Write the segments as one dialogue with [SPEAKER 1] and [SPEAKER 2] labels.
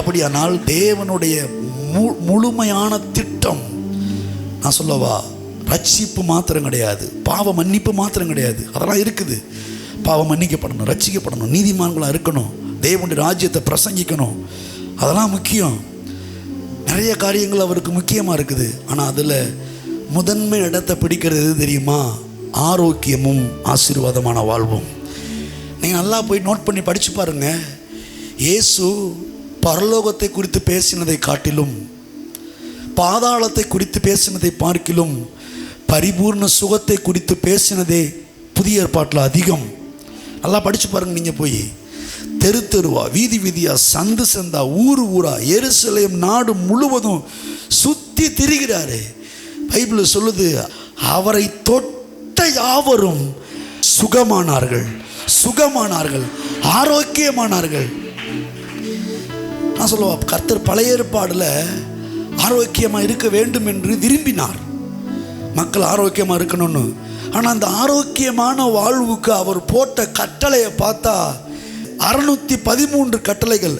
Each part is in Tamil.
[SPEAKER 1] அப்படியானால் தேவனுடைய முழுமையான திட்டம், நான் சொல்லவா, ரட்சிப்பு மாத்திரம் கிடையாது, பாவ மன்னிப்பு மாத்திரம் கிடையாது. அதெல்லாம் இருக்குது. பாவம் மன்னிக்கப்படணும், ரட்சிக்கப்படணும், நீதிமான்களாக இருக்கணும், தேவனுடைய ராஜ்யத்தை பிரசங்கிக்கணும், அதெல்லாம் முக்கியம். நிறைய காரியங்கள் அவருக்கு முக்கியமாக இருக்குது. ஆனால் அதில் முதன்மை இடத்தை பிடிக்கிறது எது தெரியுமா? ஆரோக்கியமும் ஆசீர்வாதமான வாழ்வும். நீங்கள் நல்லா போய் நோட் பண்ணி படித்து பாருங்க. இயேசு பரலோகத்தை குறித்து பேசினதை காட்டிலும், பாதாளத்தை குறித்து பேசினதை பார்க்கிலும், பரிபூர்ண சுகத்தை குறித்து பேசினதே புதிய ஏற்பாட்டில் அதிகம். நல்லா படித்து பாருங்கள். நீங்கள் போய் தெரு தெருவா, வீதி வீதியா, சந்து சந்தா, ஊர் ஊரா, எருசலேம் நாடு முழுவதும் சுற்றி திரிகிறாரு. பைபிள் சொல்லுது, அவரை தொட்ட யாவரும் சுகமானார்கள், சுகமானார்கள், ஆரோக்கியமானார்கள். நான் சொல்லுவா, கர்த்தர் பழைய ஏற்பாடில் ஆரோக்கியமாக இருக்க வேண்டும் என்று விரும்பினார், மக்கள் ஆரோக்கியமாக இருக்கணும்னு. ஆனால் அந்த ஆரோக்கியமான வாழ்வுக்கு அவர் போட்ட கட்டளையை பார்த்தா 613 கட்டளைகள்.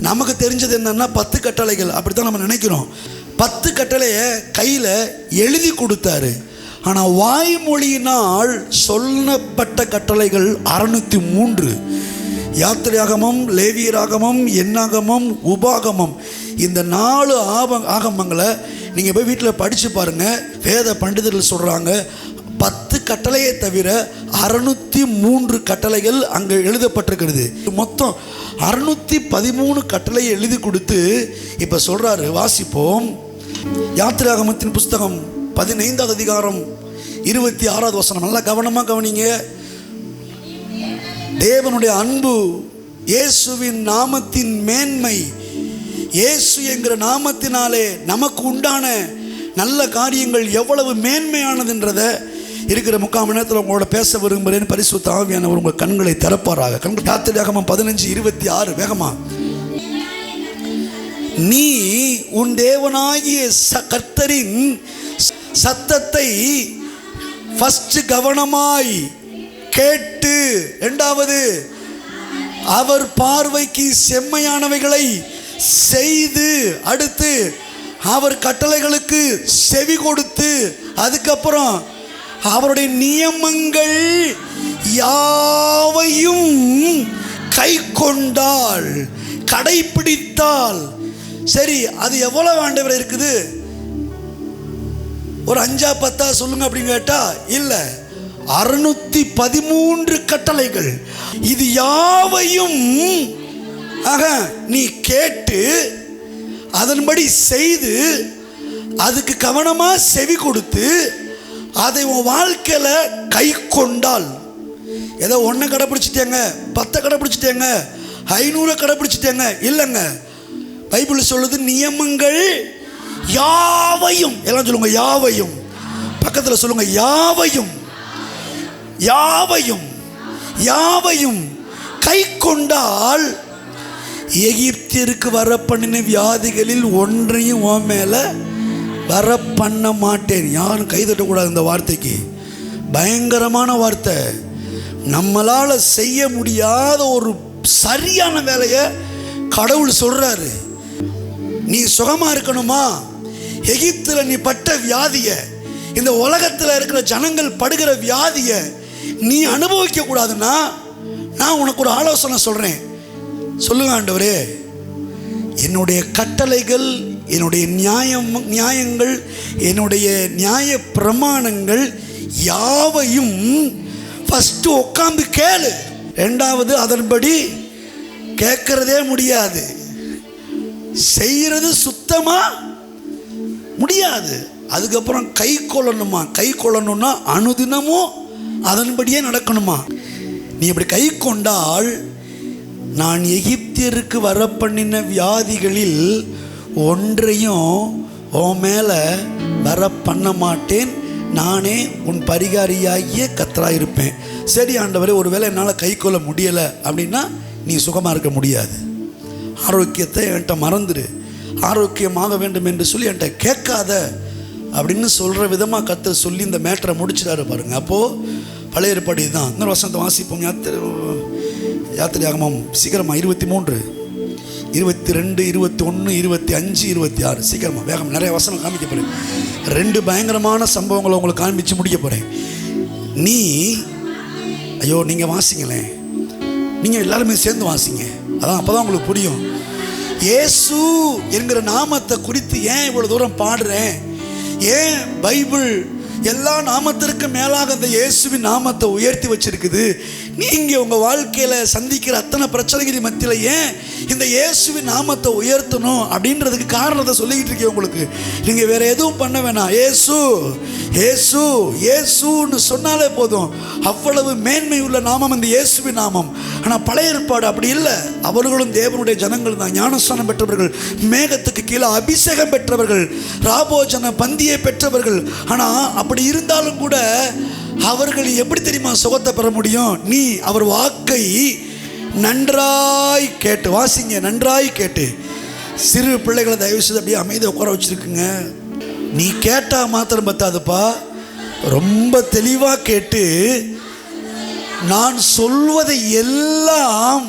[SPEAKER 1] நமக்கு தெரிஞ்சது என்னன்னா 10 கட்டளைகள், அப்படி தான் நம்ம நினைக்கிறோம். 10 கட்டளையை கையில் எழுதி கொடுத்தாரு. ஆனால் வாய்மொழியினால் சொல்லப்பட்ட கட்டளைகள் 603. யாத்திரையாகமம், லேவியராகமம், எண்ணாகமம், உபாகமம், இந்த 4 ஆகமங்களை நீங்கள் போய் வீட்டில் படித்து பாருங்கள். வேத பண்டிதர்கள் சொல்கிறாங்க, 10 கட்டளையை தவிர 603 கட்டளைகள் அங்கே எழுதப்பட்டிருக்கிறது. மொத்தம் 613 கட்டளையை எழுதி கொடுத்து இப்போ சொல்கிறாரு. வாசிப்போம். யாத்திராகமத்தின் புஸ்தகம் 15வது அதிகாரம் 26வது வசனம். நல்லா கவனமாக கவனிங்க. தேவனுடைய அன்பு, இயேசுவின் நாமத்தின் மேன்மை, இயேசு என்கிற நாமத்தினாலே நமக்கு உண்டான நல்ல காரியங்கள் எவ்வளவு மேன்மையானதுன்றதை இருக்கிற 3/4 மணி நேரத்தில் உங்களோட பேச விரும்புகிறேன். பரிசுத்த ஆவியானவர் உங்கள் கண்களை திறப்பாராக. யாத்திராகமம் 15:26 வேகமா. நீ உன் தேவனாகிய கர்த்தரின் சத்தத்தை ஃபர்ஸ்ட் கவனமாய் கேட்டு, 2வது அவர் பார்வைக்கு செம்மையானவைகளை செய்து, அடுத்து அவர் கட்டளைகளுக்கு செவி கொடுத்து, அதுக்கப்புறம் அவருடைய நியமங்கள் யாவையும் கை கொண்டால், கடைபிடித்தால். சரி, அது எவ்வளவு ஆண்டவர் இருக்குது? ஒரு 5-10 சொல்லுங்க அப்படின்னு கேட்டா இல்லை, 613 கட்டளைகள். இது யாவையும் நீ கேட்டு அதன்படி செய்து, அதுக்கு கவனமா செவி கொடுத்து, அதை உன் வாழ்க்கையில கை கொண்டால். ஏதோ 1 கடைபிடிச்சிட்டேங்க, 10 கடைபிடிச்சிட்டேங்க, 500 கடைபிடிச்சிட்டேங்க இல்லைங்க. பைபிள் சொல்லுது, நியமங்கள் யாவையும், எல்லாம் சொல்லுங்க யாவையும், பக்கத்தில் சொல்லுங்க யாவையும், யாவையும், யாவையும் கை கொண்டால் எகிப்திற்கு வர பண்ணின வியாதிகளில் ஒன்றையும் உன் மேல வர பண்ண மாட்டேன். யாரும் கைதட்டக்கூடாது இந்த வார்த்தைக்கு. பயங்கரமான வார்த்தை. நம்மளால செய்ய முடியாத ஒரு சரியான வேலையை கடவுள் சொல்றாரு. நீ சுகமா இருக்கணுமா? எகிப்தில் நீ பட்ட வியாதிய, இந்த உலகத்தில் இருக்கிற ஜனங்கள் படுகிற வியாதிய நீ அனுபவிக்க கூடாதுன்னா நான் உனக்கு ஒரு ஆலோசனை சொல்றேன். சொல்லுங்க ஆண்டவரே, என்னுடைய கட்டளைகள், என்னுடைய நியாயங்கள், என்னுடைய நியாய பிரமாணங்கள் யாவையும் ஃபர்ஸ்ட் உட்காந்து கேளு. 2வது அதன்படி கேட்கறதே முடியாது, செய்யறது சுத்தமா முடியாது. அதுக்கப்புறம் கை கொள்ளணுமா? கை கொள்ளணும்னா அனுதினமும் அதன்படியே நடக்கணுமா? நீ இப்படி கை கொண்டால், நான் எகிப்தியருக்கு வர பண்ணின வியாதிகளில் ஒன்றையும் உன் மேலே வர பண்ண மாட்டேன், நானே உன் பரிகாரியாகிய கர்த்தராயிருப்பேன். சரி ஆண்டவரே, ஒருவேளை என்னால் கை கொள்ள முடியலை அப்படின்னா நீ சுகமாக இருக்க முடியாது. ஆரோக்கியத்தை என்கிட்ட மறந்துடு, ஆரோக்கியமாக வேண்டும் என்று சொல்லி என்கிட்ட கேட்காத அப்படின்னு சொல்கிற விதமாக கர்த்தர் சொல்லி இந்த மேட்டரை முடிச்சிடாரு பாருங்க. அப்போது பழைய ஏற்பாடு தான். இன்னொரு வசனத்தை வாசிப்போம். யாத்திரையாகமம் சீக்கிரமாக 23 22, 21, 25, 26. சீக்கிரமாக வேகம், நிறைய வசனம் காமிக்க போகிறேன். 2 பயங்கரமான சம்பவங்களை உங்களுக்கு காண்பிச்சு முடிக்க போகிறேன். நீங்கள் வாசிங்களேன், நீங்கள் எல்லாருமே சேர்ந்து வாசிங்க, அதான் அப்போ தான் உங்களுக்கு புரியும். இயேசு என்கிற நாமத்தை குறித்து ஏன் இவ்வளோ தூரம் பாடுறேன், ஏன் பைபிள் எல்லா நாமத்திற்கும் மேலாக அந்த இயேசுவின் நாமத்தை உயர்த்தி வச்சிருக்குது, நீங்கள் உங்கள் வாழ்க்கையில் சந்திக்கிற அத்தனை பிரச்சனைகளின் மத்தியில் ஏன் இந்த இயேசுவின் நாமத்தை உயர்த்தணும் அப்படின்றதுக்கு காரணத்தை சொல்லிக்கிட்டு இருக்கேன் உங்களுக்கு. நீங்கள் வேறு எதுவும் பண்ண வேணாம். இயேசு இயேசு இயேசுன்னு சொன்னாலே போதும். அவ்வளவு மேன்மை உள்ள நாமம் இந்த இயேசுவின் நாமம். ஆனால் பழைய ஏற்பாடு அப்படி இல்லை. அவர்களும் தேவனுடைய ஜனங்கள் தான். ஞானஸ்தானம் பெற்றவர்கள், மேகத்துக்கு கீழே அபிஷேகம் பெற்றவர்கள், ராபோஜன பந்தியை பெற்றவர்கள். ஆனால் அப்படி இருந்தாலும் கூட அவர்கள் எப்படி தெரியுமா சுகத்தை பெற முடியும்? நீ அவர் வாக்கை நன்றாய் கேட்டு வாசிங்க, நன்றாய் கேட்டு. சிறு பிள்ளைகளை தயவு செய்து அப்படியே அமைதியை உட்கார வச்சிருக்குங்க. நீ கேட்டா மாத்திரம் பத்தாதுப்பா, ரொம்ப தெளிவாக கேட்டு நான் சொல்வதை எல்லாம்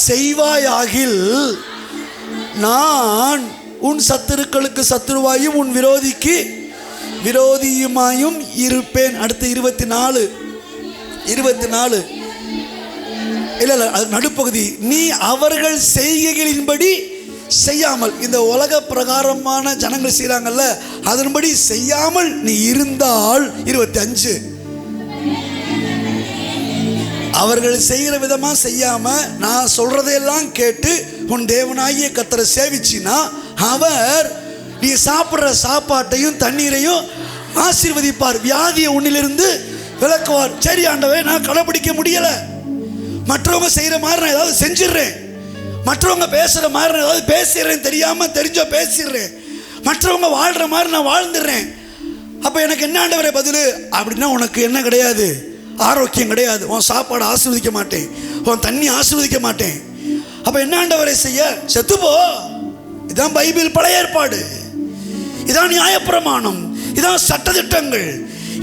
[SPEAKER 1] செய்வாயாகில் நான் உன் சத்துருக்களுக்கு சத்துருவாயும் உன் விரோதிக்கு விரோதியுமாயும் இருப்பேன். அடுத்து 24 இல்லை அது நடுப்பகுதி. நீ அவர்கள் செய்கைகளின்படி செய்யாமல், இந்த உலக பிரகாரமான ஜனங்கள் செய்கிறாங்கல்ல, அதன்படி செய்யாமல் நீ இருந்தால் 25 அவர்கள் செய்கிற விதமாக செய்யாமல் நான் சொல்கிறதையெல்லாம் கேட்டு உன் தேவனாகிய கர்த்தரை சேவிச்சினா அவர் நீ சாப்பிட்ற சாப்பாட்டையும் தண்ணீரையும் ஆசீர்வதிப்பார், வியாதியை உன்னிலிருந்து விலக்குவார். சரி ஆண்டவே, நான் கடைப்பிடிக்க முடியலை, மற்றவங்க செய்கிற மாதிரி நான் ஏதாவது செஞ்சிடுறேன், மற்றவங்க பேசுகிற மாதிரி நான் ஏதாவது பேசிடுறேன், தெரியாமல் தெரிஞ்சோ பேசிடுறேன், மற்றவங்க வாழ்கிற மாதிரி நான் வாழ்ந்துடுறேன், அப்போ எனக்கு என்ன ஆண்டவரே பதில் அப்படின்னா, உனக்கு என்ன கிடையாது, ஆரோக்கியம் கிடையாது, உன் சாப்பாடு ஆசீர்வதிக்க மாட்டேன், உன் தண்ணி ஆசீர்வதிக்க மாட்டேன். அப்போ என்ன ஆண்டவரை செய்ய? செத்துப்போ. இதான் பைபிள், பழைய ஏற்பாடு, இதான் நியாயப்பிரமாணம், இதான் சட்டதிட்டங்கள்.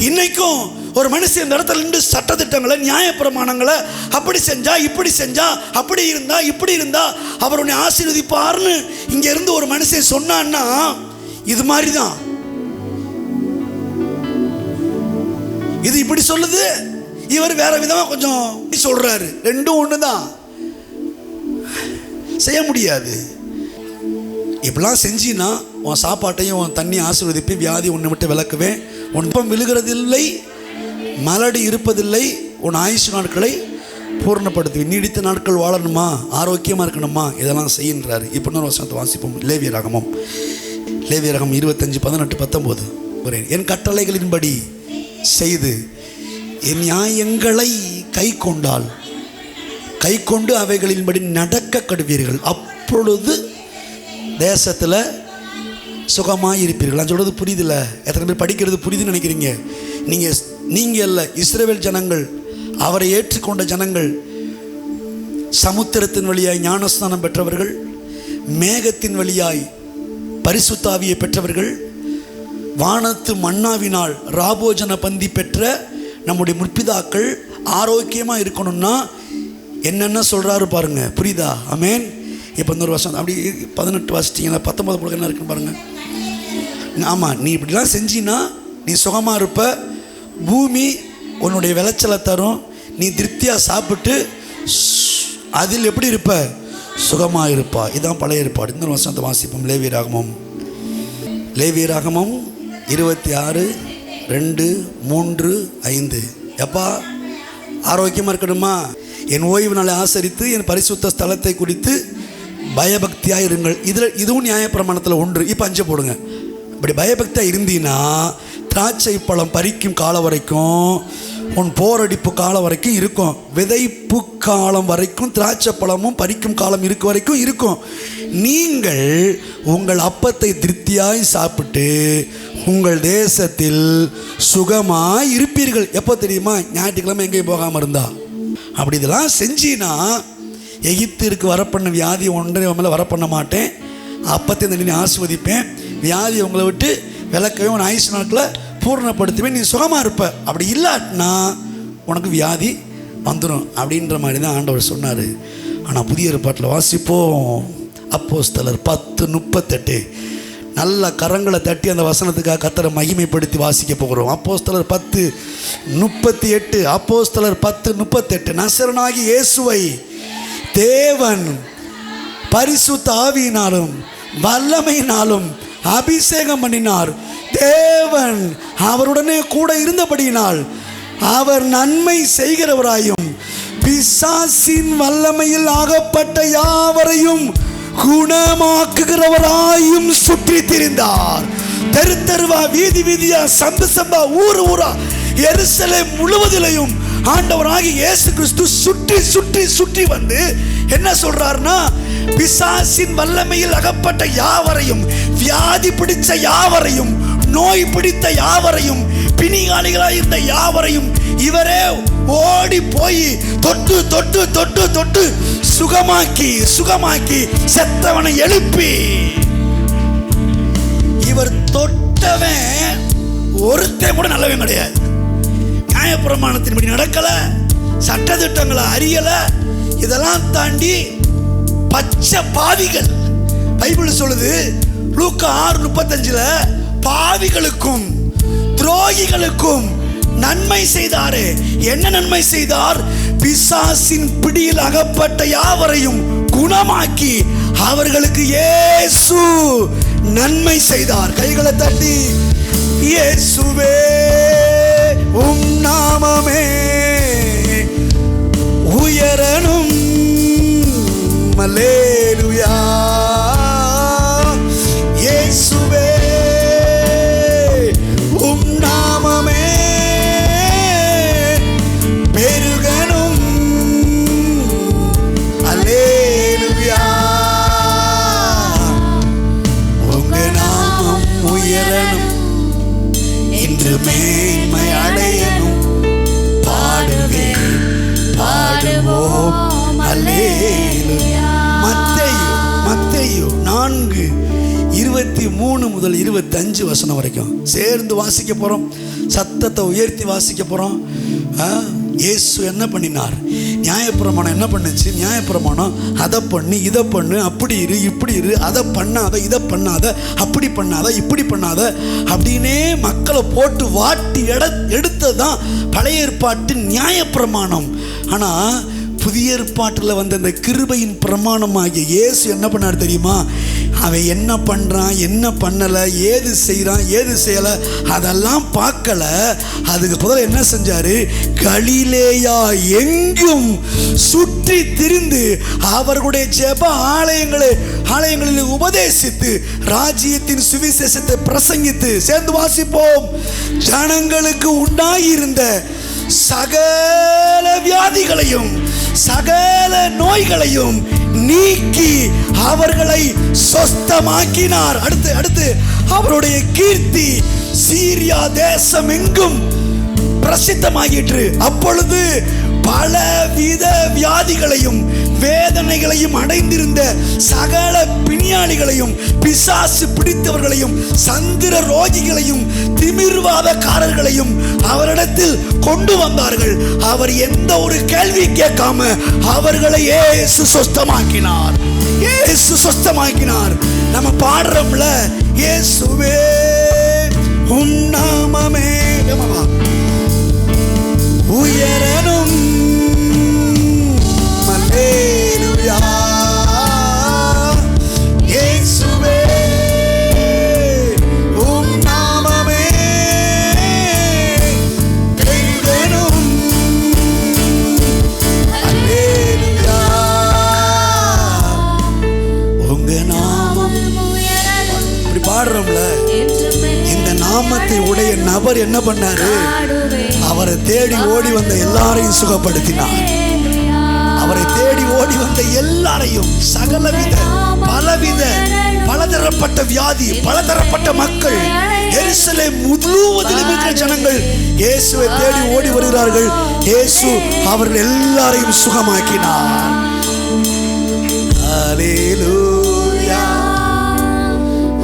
[SPEAKER 1] இன்னைக்கும் ஒரு மனுஷன் இந்த இடத்துல நின்று சட்டதிட்டங்களை, நியாயப்பிரமாணங்களை அப்படி செஞ்சா இப்படி செஞ்சா, அப்படி இருந்தா இப்படி இருந்தா அவர் உன்னை ஆசீர்வதிப்பார்னு இங்க இருந்து ஒரு மனுஷன் சொன்னான்னா இது மாதிரி தான். இது இப்படி சொல்லுது, இவர் வேற விதமா கொஞ்சம் சொல்றாரு. ரெண்டும் ஒண்ணுதான், செய்ய முடியாது. இப்படிலாம் செஞ்சினா உன் சாப்பாட்டையும் உன் தண்ணி ஆசீர்வதிப்பேன், வியாதி உன்னை விட்டு விளக்குவேன், உன் பம் விழுகிறதில்லை, மலடி இருப்பதில்லை, உன் ஆயுசு நாட்களை பூர்ணப்படுத்துவேன். நீடித்த நாட்கள் வாழணுமா, ஆரோக்கியமாக இருக்கணுமா, இதெல்லாம் செய்கின்றாரு. இப்போ இன்னொரு வசனத்தை வாசிப்போம். லேவியராகமம் 25, 18, 19. என் கட்டளைகளின்படி செய்து என் நியாயங்களை கை கொண்டு அவைகளின்படி நடக்க கடுவீர்கள், அப்பொழுது தேசத்தில் சுகமாக இருப்பீர்கள். நான் சொல்கிறது புரியுதில்ல? எத்தனை பேர் படிக்கிறது புரியுதுன்னு நினைக்கிறீங்க? நீங்கள் இல்லை, இஸ்ரவேல் ஜனங்கள், அவரை ஏற்றுக்கொண்ட ஜனங்கள், சமுத்திரத்தின் வழியாய் ஞானஸ்நானம் பெற்றவர்கள், மேகத்தின் வழியாய் பரிசுத்த ஆவியை பெற்றவர்கள், வானத்து மன்னாவினால் ராபோஜன பந்தி பெற்ற நம்முடைய முற்பிதாக்கள் ஆரோக்கியமாக இருக்கணும்னா என்னென்ன சொல்கிறாரு பாருங்க, புரியுதா? ஆமென். இப்போ இன்னொரு வருஷம் அப்படி 18 வாசிச்சிங்கன்னா 19 போல என்ன இருக்குன்னு பாருங்கள். ஆமாம், நீ இப்படிலாம் செஞ்சின்னா நீ சுகமாக இருப்ப, பூமி உன்னுடைய விளைச்சலை தரும், நீ திருப்தியாக சாப்பிட்டு அதில் எப்படி இருப்ப, சுகமாக இருப்பா. இதுதான் பழைய ஏற்பாடு. இன்னொரு வருஷத்தை வாசிப்போம். லேவியராகமம் 26, 2, 3, 5. எப்பா ஆரோக்கியமாக இருக்கணுமா? என் ஓய்வு நாளை ஆசரித்து என் பரிசுத்த ஸ்தலத்தை குறித்து பயபக்தியாக இருங்கள். இதுவும் நியாயப்பிரமாணத்தில் ஒன்று. இப்போ 5 போடுங்க. இப்படி பயபக்தியாக இருந்தீன்னா திராட்சை பழம் பறிக்கும் காலம் வரைக்கும், உன் போரடிப்பு காலம் வரைக்கும் இருக்கும், விதைப்பு காலம் வரைக்கும் திராட்சை பழமும் பறிக்கும் காலம் இருக்க வரைக்கும் இருக்கும். நீங்கள் உங்கள் அப்பத்தை திருப்தியாய் சாப்பிட்டு உங்கள் தேசத்தில் சுகமாய் இருப்பீர்கள். எப்போ தெரியுமா? ஞாயிற்றுக்கிழமை எங்கேயும் போகாமல் இருந்தா. அப்படி இதெல்லாம் செஞ்சினா எகிப்திற்கு வரப்பண்ண வியாதி ஒன்றை மேலே வரப்பண்ண மாட்டேன், அப்பத்தை தண்ணி ஆஸ்வதிப்பேன், வியாதி உங்களை விட்டு விளக்கவே உன் ஆயுசு நாட்களை பூர்ணப்படுத்துவேன், நீ சுகமாக இருப்ப. அப்படி இல்லாட்டினா உனக்கு வியாதி வந்துடும் அப்படின்ற மாதிரி தான் ஆண்டவர் சொன்னார். ஆனால் புதிய ஏற்பாட்டில் வாசிப்போம். அப்போஸ்தலர் 10:38. நல்ல கரங்களை தட்டி அந்த வசனத்துக்காக கர்த்தரை மகிமைப்படுத்தி வாசிக்க போகிறோம். அப்போஸ்தலர் 10:38. அப்போஸ்தலர் 10:38. நசரனாகி இயேசுவை தேவன் பரிசுத்த ஆவியினாலும் வல்லமையினாலும் அபிஷேகம் பண்ணினார். தேவன் அவருடனே கூட இருந்தபடியினால் அவர் நன்மை செய்கிறவராயும் பிசாசின் வல்லமையில் ஆகப்பட்ட யாவரையும் குணமாக்குகிறவராயும் சுற்றி திரிந்தார். தெரு தெருவா, வீதி வீதியா, சந்து சந்தா, ஊரு ஊரா, எருசலேம் முழுவதிலையும் ஆண்டவராகிய இயேசு கிறிஸ்து சுற்றி சுற்றி சுற்றி வந்து என்ன சொல்றாருன்னா, பிசாசின் வல்லமையில் அகப்பட்ட யாவரையும், வியாதி பிடிச்ச யாவரையும், நோய் பிடித்த யாவரையும், பிணிகாலிகளாக இருந்த யாவரையும் இவரே ஓடி போய் தொட்டு தொட்டு தொட்டு தொட்டு சுகமாக்கி சுகமாக்கி செத்தவனை எழுப்பி, இவர் தொட்டவன் ஒருத்தன் கூட நல்லவன் கிடையாது. நியாயப்பிரமாணத்தின்படி நடக்கல, சட்டதிட்டங்களை அறியல, இதெல்லாம் தாண்டி பச்சை பாவிகள். பைபிள் சொல்லுது லூக்கா 6:35, பாவிகளுக்கும் துரோகிகளுக்கும் நன்மை செய்தாரே. என்ன நன்மை செய்தார்? பிசாசின் பிடியில் அகப்பட்ட யாவரையும் குணமாக்கி அவர்களுக்கு இயேசு நன்மை செய்தார். கைகளை தட்டி, இயேசுவே உம் நாமமே உயரணும், அல்லேலூயா. இயேசுவே உம் நாமமே பெருகணும், அல்லேலூயா. உங்க நாமம் உயரணும், இன்று மேன்மை அடையணும், பாடுவே பாடுவோம் அல்லேலூயா. மத்தேயு 4:23-25 வசனம் வரைக்கும் சேர்ந்து வாசிக்க போறோம். சத்தத்தை உயர்த்தி வாசிக்க போறோம். இயேசு என்ன பண்ணினார்? நியாயப்பிரமாணம் என்ன பண்ணுச்சு? நியாயப்பிரமாணம் அதை பண்ணு, இதை பண்ணு, அப்படி இரு, இப்படி இரு, அதை பண்ணாத, இதை பண்ணாத, அப்படி பண்ணாத, இப்படி பண்ணாத அப்படின்னே மக்களை போட்டு வாட்டி எடுத்ததுதான் பழைய ஏற்பாட்டின் நியாயப்பிரமாணம். ஆனால் புதிய ஏற்பாட்டில் வந்த அந்த கிருபையின் பிரமாணமாகிய இயேசு என்ன பண்ணார் தெரியுமா? அவன் என்ன பண்ணுறான், என்ன பண்ணலை, ஏது செய்கிறான், ஏது செய்யலை, அதெல்லாம் பார்க்கல. அதுக்கு பதில் என்ன செஞ்சார்? கலிலேயா எங்கும் சுற்றி திரிந்து அவர்களுடைய ஜெப ஆலயங்களில் உபதேசித்து ராஜ்யத்தின் சுவிசேஷத்தை பிரசங்கித்து, சேர்ந்து வாசிப்போம், ஜனங்களுக்கு உண்டாயிருந்த சகல வியாதிகளையும் சகல நோய்களையும் நீக்கி அவர்களை சொஸ்தமாக்கினார். அடுத்து அவருடைய கீர்த்தி சீரியா தேசம் எங்கும் பிரசித்தமாகிற்று. அப்பொழுது பலவித வியாதிகளையும் வேதனைகளையும் அடைந்திருந்த சகல பிணியாளிகளையும், பிசாசு பிடித்தவர்களையும், சந்திர ரோகிகளையும், திமிர்வாதக்காரர்களையும் அவரிடத்தில் கொண்டு வந்தார்கள். அவர் எந்த ஒரு கேள்வி கேட்காம அவர்களை இயேசு சொஸ்தமாக்கினார். இயேசு சொஸ்தமாக்கினார். நம்ம பாடுறோம்ல, இயேசுவே உம் நாமமே உயரணும், அல்லேலூயா. இயேசுவே உம் நாமமே பெருகணும், அல்லேலூயா. உங்க நாமம் இப்படி பாடுறோம்ல, இந்த நாமத்தை உடைய நபர் என்ன பண்ணாரு? அவரை தேடி ஓடி வந்த எல்லாரையும் சுகப்படுத்தினார். அவரை தேடி ஓடி வந்த எல்லாரையும், சகலவித பலவித பலதரப்பட்ட வியாதி, பலதரப்பட்ட மக்கள், எருசலேம் முழுவதிலும் இருக்கிற ஜனங்கள் இயேசுவை தேடி ஓடி வருகிறார்கள். இயேசு அவர்கள் எல்லாரையும் சுகமாக்கினார். அல்லேலூயா.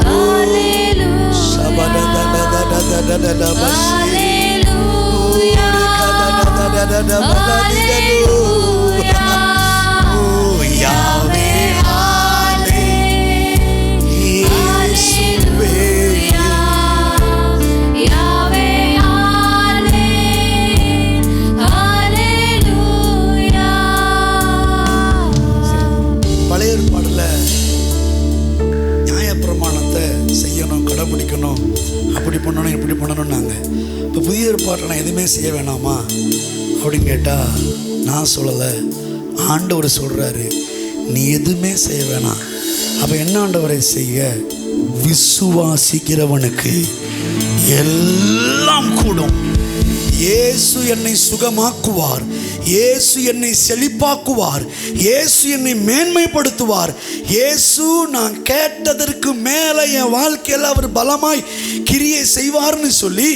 [SPEAKER 1] Hallelujah. எதுவுமே செய்ய வேணாமா அப்படின்னு கேட்டால் நான் சொல்லலை, ஆண்டவர் சொல்கிறாரு நீ எதுவுமே செய்ய வேணாம். அப்போ என்ன ஆண்டவரை செய்ய? விசுவாசிக்கிறவனுக்கு எல்லாம் கூடும். இயேசு என்னை சுகமாக்குவார், இயேசு என்னை செழிப்பாக்குவார், இயேசு என்னை மேன்மைப்படுத்துவார், இயேசு நான் கேட்டதற்கு மேலே என் வாழ்க்கையில் அவர் பலமாய் கிரியை செய்வார்னு சொல்லி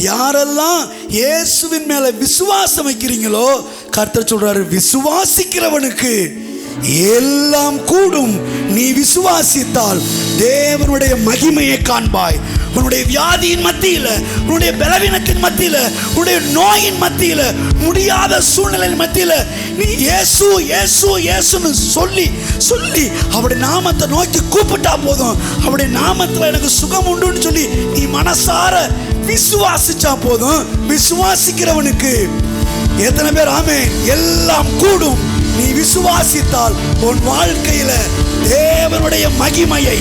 [SPEAKER 1] யாரெல்லாம் இயேசுவின் மேலே விசுவாசம் வைக்கிறீங்களோ கர்த்தர் சொல்றாரு விசுவாசிக்கிறவனுக்கு எல்லாம் கூடும். நீ விசுவாசித்தால் தேவனுடைய மகிமையை காண்பாய். உன்னுடைய வியாதியின் மத்தியில், உன்னுடைய பலவீனத்தின் மத்தியில், உன்னுடைய நோயின் மத்தியில், முடியாத சூழ்நிலையின் மத்தியில் நீ இயேசு இயேசு இயேசுன்னு சொல்லி சொல்லி அவருடைய நாமத்தை நோக்கி கூப்பிட்டா போதும். அவருடைய நாமத்தில் எனக்கு சுகம் உண்டுன்னு சொல்லி நீ மனசார விசுவாசிச்சா போதும். விசுவாசிக்கிறவனுக்கு எத்தனை பேர் ஆமென்? எல்லாம் கூடும். நீ விசுவாசித்தால் உன் வாழ்க்கையில தேவனுடைய மகிமையை,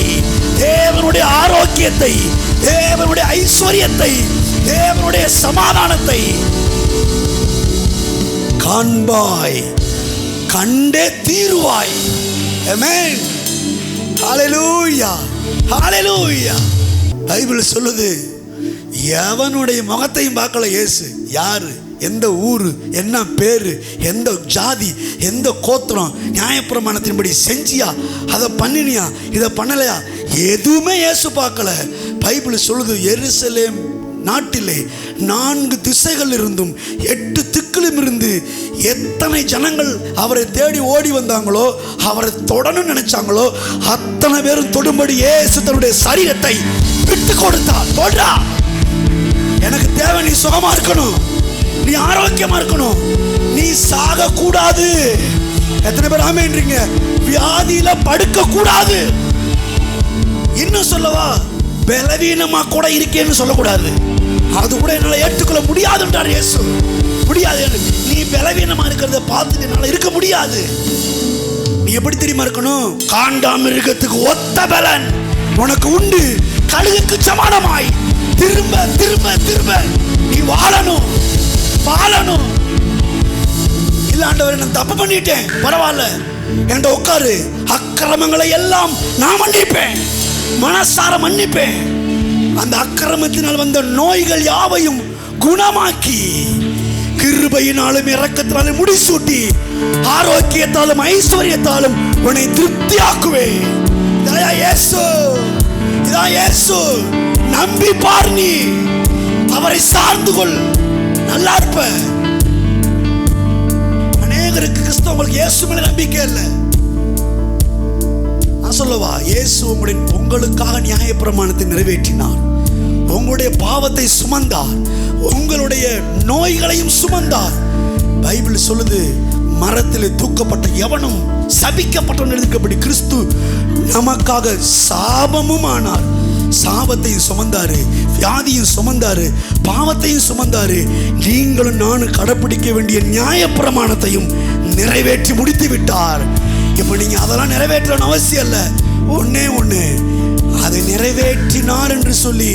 [SPEAKER 1] தேவனுடைய ஆரோக்கியத்தை, தேவனுடைய ஐஸ்வர்யத்தை, தேவனுடைய சமாதானத்தை காண்பாய், கண்டே தீருவாய். ஆமென். ஹல்லேலூயா, ஹல்லேலூயா. பைபிள் சொல்லுது எவனுடைய முகத்தையும் பார்க்கல இயேசு. யாரு, எந்த ஊர், என்ன பேரு, எந்த ஜாதி, எந்த கோத்திரம், நியாயப்பிரமாணத்தின்படி செஞ்சியா, அதை பண்ணினியா, இதை பண்ணலையா, எதுவுமே இயேசு பார்க்கல. பைபிள் சொல்லுது எருசலேம் நாட்டிலே 4 திசைகள் இருந்தும் 8 திக்கிலும் இருந்து எத்தனை ஜனங்கள் அவரை தேடி ஓடி வந்தாங்களோ, அவரை தொடணும்னு நினைச்சாங்களோ அத்தனை பேரும் தொடும்படி இயேசு தன்னுடைய சரீரத்தை விட்டு கொடுத்தார். தொடுறா, எனக்கு தேவை நீ சுகமா இருக்கணும், நீ ஆரோக்கியமா இருக்கணும், நீ சாக கூடாது. எத்தனை பேர் ஆமென்றீங்க? வியாதியில படுக்க கூடாது. இன்னும் சொல்லவா, பலவீனமா கூட இருக்கேன்னு சொல்லக்கூடாது. அது கூட என்னால ஏற்றுக்கொள்ள முடியாதுன்றார் இயேசு. முடியாது, நீ பலவீனமா இருக்கிறத பார்த்து என்னால இருக்க முடியாது. நீ எப்படி தெரியுமா இருக்கணும்? காண்டாமிருகத்துக்கு ஒத்த பலன் உனக்கு உண்டு, கழுகுக்கு சமானமாய் திரும்ப திரும்ப திரும்ப நீ வாழணும், வாழணும். இல்ல ஆண்டவரே நான் தப்பு பண்ணிட்டேன், பரவாயில்ல என்கிட்ட உட்காரு, அக்கிரமங்களை எல்லாம் நான் மன்னிப்பேன், மனசார மன்னிப்பேன். அந்த அக்கிரமத்தினால் வந்த நோய்கள் யாவையும் குணமாக்கி கிருபையினாலும் இரக்கத்தினாலும் முடிசூட்டி ஆரோக்கியத்தாலும் ஐஸ்வர்யத்தாலும் உன்னை திருப்தியாக்குவேன். இதான் இயேசு, இதான் இயேசு. நம்பி பார், நீ அவரை சார்ந்து கொள், நல்லா இருப்ப. அநேகருக்கு கிறிஸ்தவங்களுக்கு இயேசு மேல நம்பிக்கை இல்லை. நான் சொல்லவா, இயேசு உங்களுக்காக நியாயப்பிரமாணத்தை நிறைவேற்றினார், உங்களுடைய பாவத்தை சுமந்தார், உங்களுடைய நோய்களையும் சுமந்தார். பைபிள் சொல்லுது மரத்தில் தூக்கப்பட்ட எவனும் சபிக்கப்பட்டவன் எழுதிக்கப்படி கிறிஸ்து நமக்காக சாபமும் ஆனார். சாபத்தையும் சுமந்தாரு, வியாதியும் சுமந்தாரு, பாவத்தையும் சுமந்தாரு. நீங்களும் நானும் கடைப்பிடிக்க வேண்டிய நியாயப்பிரமாணத்தையும் நிறைவேற்றி முடித்து விட்டார். இப்ப நீங்க அதெல்லாம் நிறைவேற்றணும் அவசியம் இல்லை. ஒன்னே ஒண்ணு, அதை நிறைவேற்றினார் என்று சொல்லி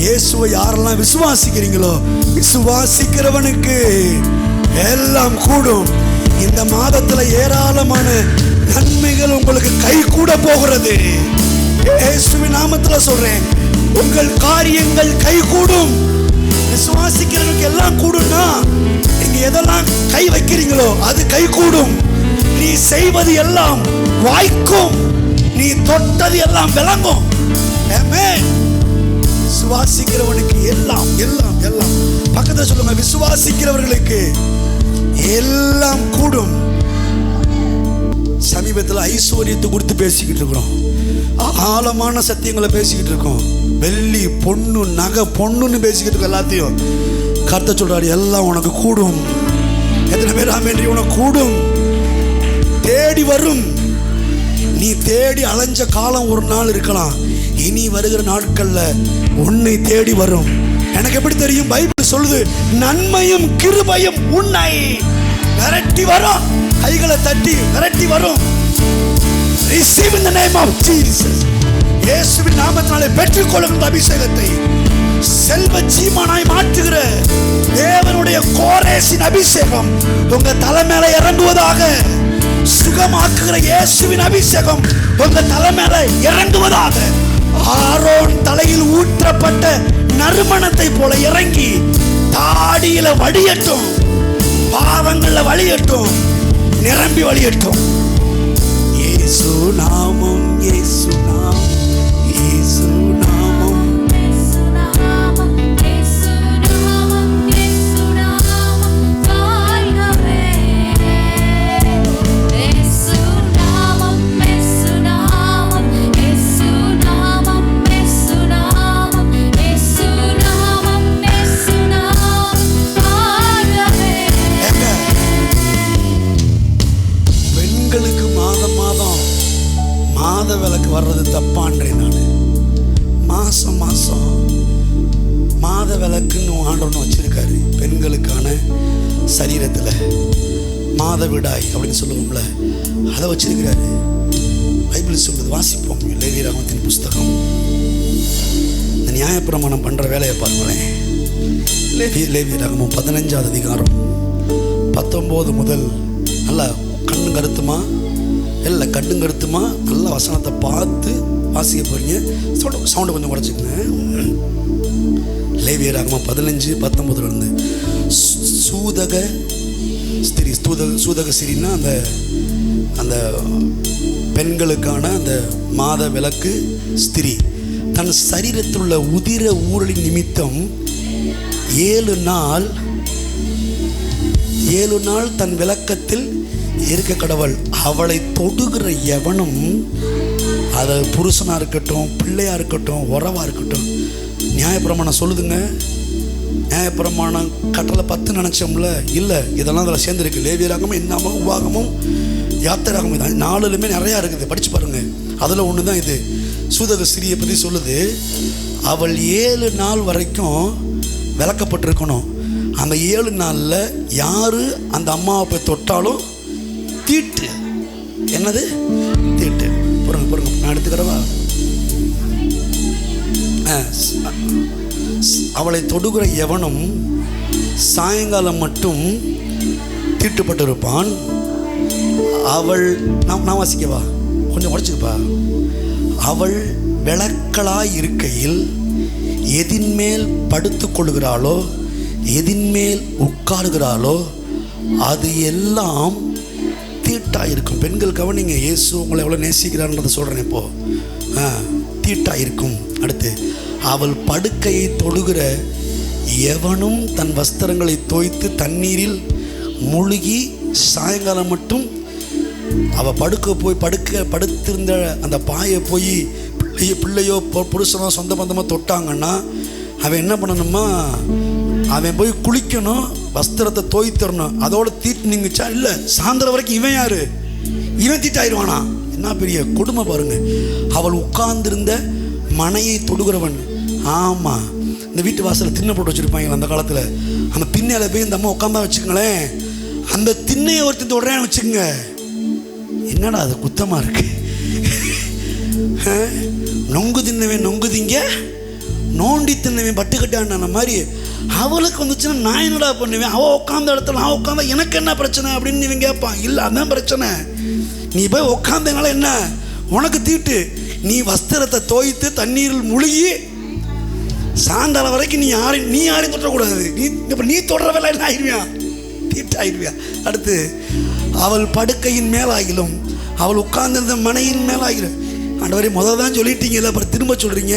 [SPEAKER 1] இயேசுவை யாரெல்லாம் விசுவாசிக்கிறீங்களோ, விசுவாசிக்கிறவனுக்கு எல்லாம் கூடும். இந்த மாதத்துல ஏராளமான நன்மைகள் உங்களுக்கு கை கூட போகிறது. இயேசுவின் நாமத்துல சொல்றேன், உங்கள் காரியங்கள் கை கூடும். விசுவாசிக்கிறவனுக்கு எல்லாம் கூடும்னா நீங்க எதெல்லாம் கை வைக்கிறீங்களோ அது கை கூடும். நீ செய்வது எல்லாம் வாய்க்கும், நீ தொட்டது எல்லாம் விளங்கும். ஆமென். விசுவாசிக்கிறவனுக்கு எல்லாம் எல்லாம் எல்லாம். பக்கத்துல சொல்லுங்க, விசுவாசிக்கிறவர்களுக்கு எல்லாம் கூடும். சமீபத்தில் ஐஸ்வர்யத்தை குறித்து பேசிக்கிட்டு இருக்கிறோம், ஆழமான சத்தியங்களை பேசிக்கிட்டு இருக்கோம். வெள்ளி பொண்ணு நகை பொண்ணுன்னு பேசிக்கிட்டு இருக்கோம். எல்லாத்தையும் கர்த்தர் சொல்றாரு எல்லாம் உனக்கு கூடும். எத்தனை பேர் ஆமென்? உனக்கு கூடும், தேடி வரும். நீ தேடி அலைஞ்ச காலம் ஒரு நாள் இருக்கலாம், இனி வருகிற நாட்கள்ல உன்னை தேடி வரும். எனக்கு எப்படி தெரியும்? பைபிள் சொல்லுது நன்மையும் கிருபையும் உன்னை விரட்டி வரும். கைகளை தட்டி விரட்டி வரும். Receive in the name of Jesus. இயேசுவின் நாமத்தினாலே பெற்றுக்கொள்ளுங்கள் அபிஷேகத்தை. செல்வ சீமானாய் மாற்றுகிற தேவனுடைய கோரேசின் அபிஷேகம் உங்க தலை மேல இறங்குவதாக. சுகமாக்குகிற இயேசுவின் அபிஷேகம் உங்க தலை மேல இறங்குவதாக. ஆரோன் தலையில் ஊற்றப்பட்ட நறுமணத்தை போல இறங்கி தாடியில வழியட்டும், பாவங்கள்ல வழியட்டும், நிரம்பி வழியட்டும். இயேசு நாமம், இயேசு நாமம், இயேசு நாமம், இயேசு நாமம், இயேசு நாமம், இயேசு நாமம் வாழ்கவே. இயேசு நாமம், இயேசு நாமம், இயேசு நாமம், இயேசு நாமம், இயேசு நாமம், இயேசு நாமம் வாழ்கவே. பெண்களுக்கு மாதம் மாத விளக்கு வர்றது தப்பான்றேன் நான். மாசம் மாத விளக்குன்னு ஆண்டவன் வச்சிருக்காரு. பெண்களுக்கான சரீரத்தில் மாதவிடாய் அப்படின்னு சொல்லுவோம்ல, அதை வச்சிருக்கிறாரு. பைபிள் சொல்றது வாசிப்போம். லேவியராகமத்தின் புஸ்தகம், இந்த நியாயப்பிரமாணம் பண்ற வேலையை பாருங்களேன். லேவியராகமம் 15வது அதிகாரம் 19 முதல். நல்லா கண்ணு கருத்துமா, இல்லை கண்ணும் கருத்துமா நல்ல வசனத்தை பார்த்து வாசிக்க போறீங்க. சவுண்டை கொஞ்சம் குறைச்சிக்கங்க. லேவியராகமம் 15:19 சூதக ஸ்திரீ. சூதக ஸ்திரீன்னா அந்த பெண்களுக்கான அந்த மாத விளக்கு ஸ்திரீ தன் சரீரத்தில் உள்ள உதிர ஊரலின் நிமித்தம் 7 நாள் தன் விளக்கத்தில் இருக்க கடவுள். அவளை தொடுகிற எவனும், அது புருஷனா இருக்கட்டும், பிள்ளையா இருக்கட்டும், உறவா இருக்கட்டும். நியாயப்பிரமாணம் சொல்லுதுங்க. நியாயப்பிரமாணம் கட்டளை 10 நினைச்சோம்ல, இல்லை இதெல்லாம் அதில் சேர்ந்துருக்கு. லேவியராகமும், என்னாகமும், உபாகமும், யாத்திராகமும், இது 4லுமே நிறையா இருக்குது. படிச்சு பாருங்க. அதில் ஒன்று தான் இது. சூதக ஸ்திரியை பற்றி சொல்லுது. அவள் 7 நாள் வரைக்கும் விளக்கப்பட்டிருக்கணும். அந்த 7 நாளில் யாரு அந்த அம்மாவை போய் தொட்டாலும் தீட்டு. என்னது? தீட்டு. பொறுங்க நான் எடுத்துக்கிறவா. அவளை தொடுகிற எவனும் சாயங்காலம் மட்டும் தீட்டுப்பட்டிருப்பான். அவள் நான் வாசிக்கவா, கொஞ்சம் உடச்சுக்கப்பா. அவள் விளக்கலாய் இருக்கையில் எதின்மேல் படுத்து கொள்கிறாளோ, எதின்மேல் உட்காருகிறாளோ, அது எல்லாம் தீட்டாயிருக்கும். பெண்கள் கவனிங்க, இயேசு உங்களை எவ்வளோ நேசிக்கிறார்ன்றதை சொல்கிறேன் இப்போ. தீட்டாயிருக்கும். அடுத்து, அவள் படுக்கையை தொடுகிற எவனும் தன் வஸ்திரங்களை தோய்த்து தண்ணீரில் முழுகி சாயங்காலம் மட்டும் அவள் படுத்திருந்த அந்த பாயை போய் பிள்ளையோ புருஷனோ சொந்த பந்தமாக தொட்டாங்கன்னா அவன் என்ன பண்ணணுமா, அவன் போய் குளிக்கணும், வஸ்திரத்தை தோய்த்தரணும். அதோட தீட்டு நீங்குச்சா? இல்லை, சாயந்தரம் வரைக்கும் இவன் யாரு? இவன் தீட்டாயிருவானா? என்ன பெரிய கொடுமை பாருங்க. அவள் உட்கார்ந்திருந்த மனையை தொடுகிறவன். ஆமாம், இந்த வீட்டு வாசலில் திண்ணை போட்டு வச்சுருப்பாங்க அந்த காலத்தில். அந்த திண்ணையில் போய் இந்த அம்மா உட்காந்தா வச்சுக்கங்களேன், அந்த திண்ணையை ஒருத்தி தொடுறேன்னு வச்சுக்கோங்க. என்னடா அது குத்தமாக இருக்கு? நொங்கு தின்னவன் நொங்குதிங்க, நோண்டி தின்னவன் பட்டுக்கட்டான மாதிரி அவளுக்கு வந்துச்சுன்னா நான் என்னடா பண்ணுவேன்? அவள் உட்காந்த இடத்துல நான் உட்காந்தா எனக்கு என்ன பிரச்சனை அப்படின்னு இவன் கேட்பான். இல்லை, அதான் பிரச்சனை. நீ போய் உட்காந்தனால என்ன, உனக்கு தீட்டு. நீ வஸ்திரத்தை தோய்த்து தண்ணீரில் முழுகி சாயங்காலம் வரைக்கும் நீ யாரையும் தொட்டக்கூடாது. நீ தொடர வேலை என்ன ஆயிடுவியா? தீட்டாயிடுவியா? அடுத்து, அவள் படுக்கையின் மேலாகிலும் அவள் உட்கார்ந்திருந்த மனையின் மேலாகிலும். ஆண்டவரே, முதல் தான் சொல்லிட்டீங்கல்ல, அப்புறம் திரும்ப சொல்கிறீங்க.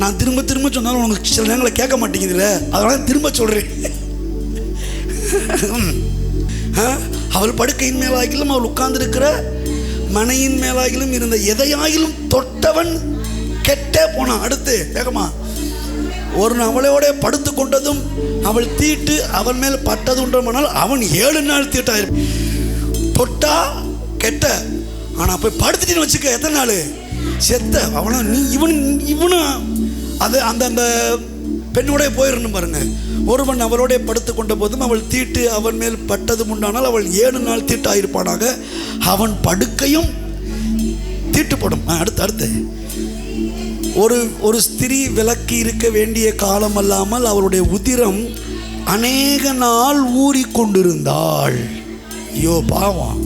[SPEAKER 1] நான் திரும்ப சொன்னாலும் உனக்கு சில நேரங்களை கேட்க மாட்டேங்குதுல்ல, அதனால திரும்ப சொல்கிறேன். அவள் படுக்கையின் மேலாகிலும் அவள் உட்கார்ந்திருக்கிற மனையின் மேலாகிலும் இருந்த எதையாகிலும் தொட்டவன் கெட்டே போனான். அடுத்து வேகமா, ஒரு அவளோட படுத்து கொண்டதும் அவள் தீட்டு அவன் மேல் பட்டதுன்றமானால் அவன் 7 நாள் தீட்டாயிருப்பான். தொட்டா கெட்ட, ஆனால் போய் படுத்துட்டின்னு வச்சுக்க, எத்தனை நாள் செத்த அவனா? இவனும் அது அந்த பெண்ணோட போயிடணும் பாருங்க. ஒருவன் அவளோட படுத்து கொண்ட போதும் அவள் தீட்டு அவன் மேல் பட்டதும் உண்டானால் அவள் 7 நாள் தீட்டாயிருப்பானாக, அவன் படுக்கையும் தீட்டுப்படும். அடுத்து ஒரு ஸ்திரீ விலக்கி இருக்க வேண்டிய காலம் அல்லாமல் அவளுடைய உதிரம் அநேக நாள் ஊறிக்கொண்டிருந்தாள். ஐயோ பாவம்,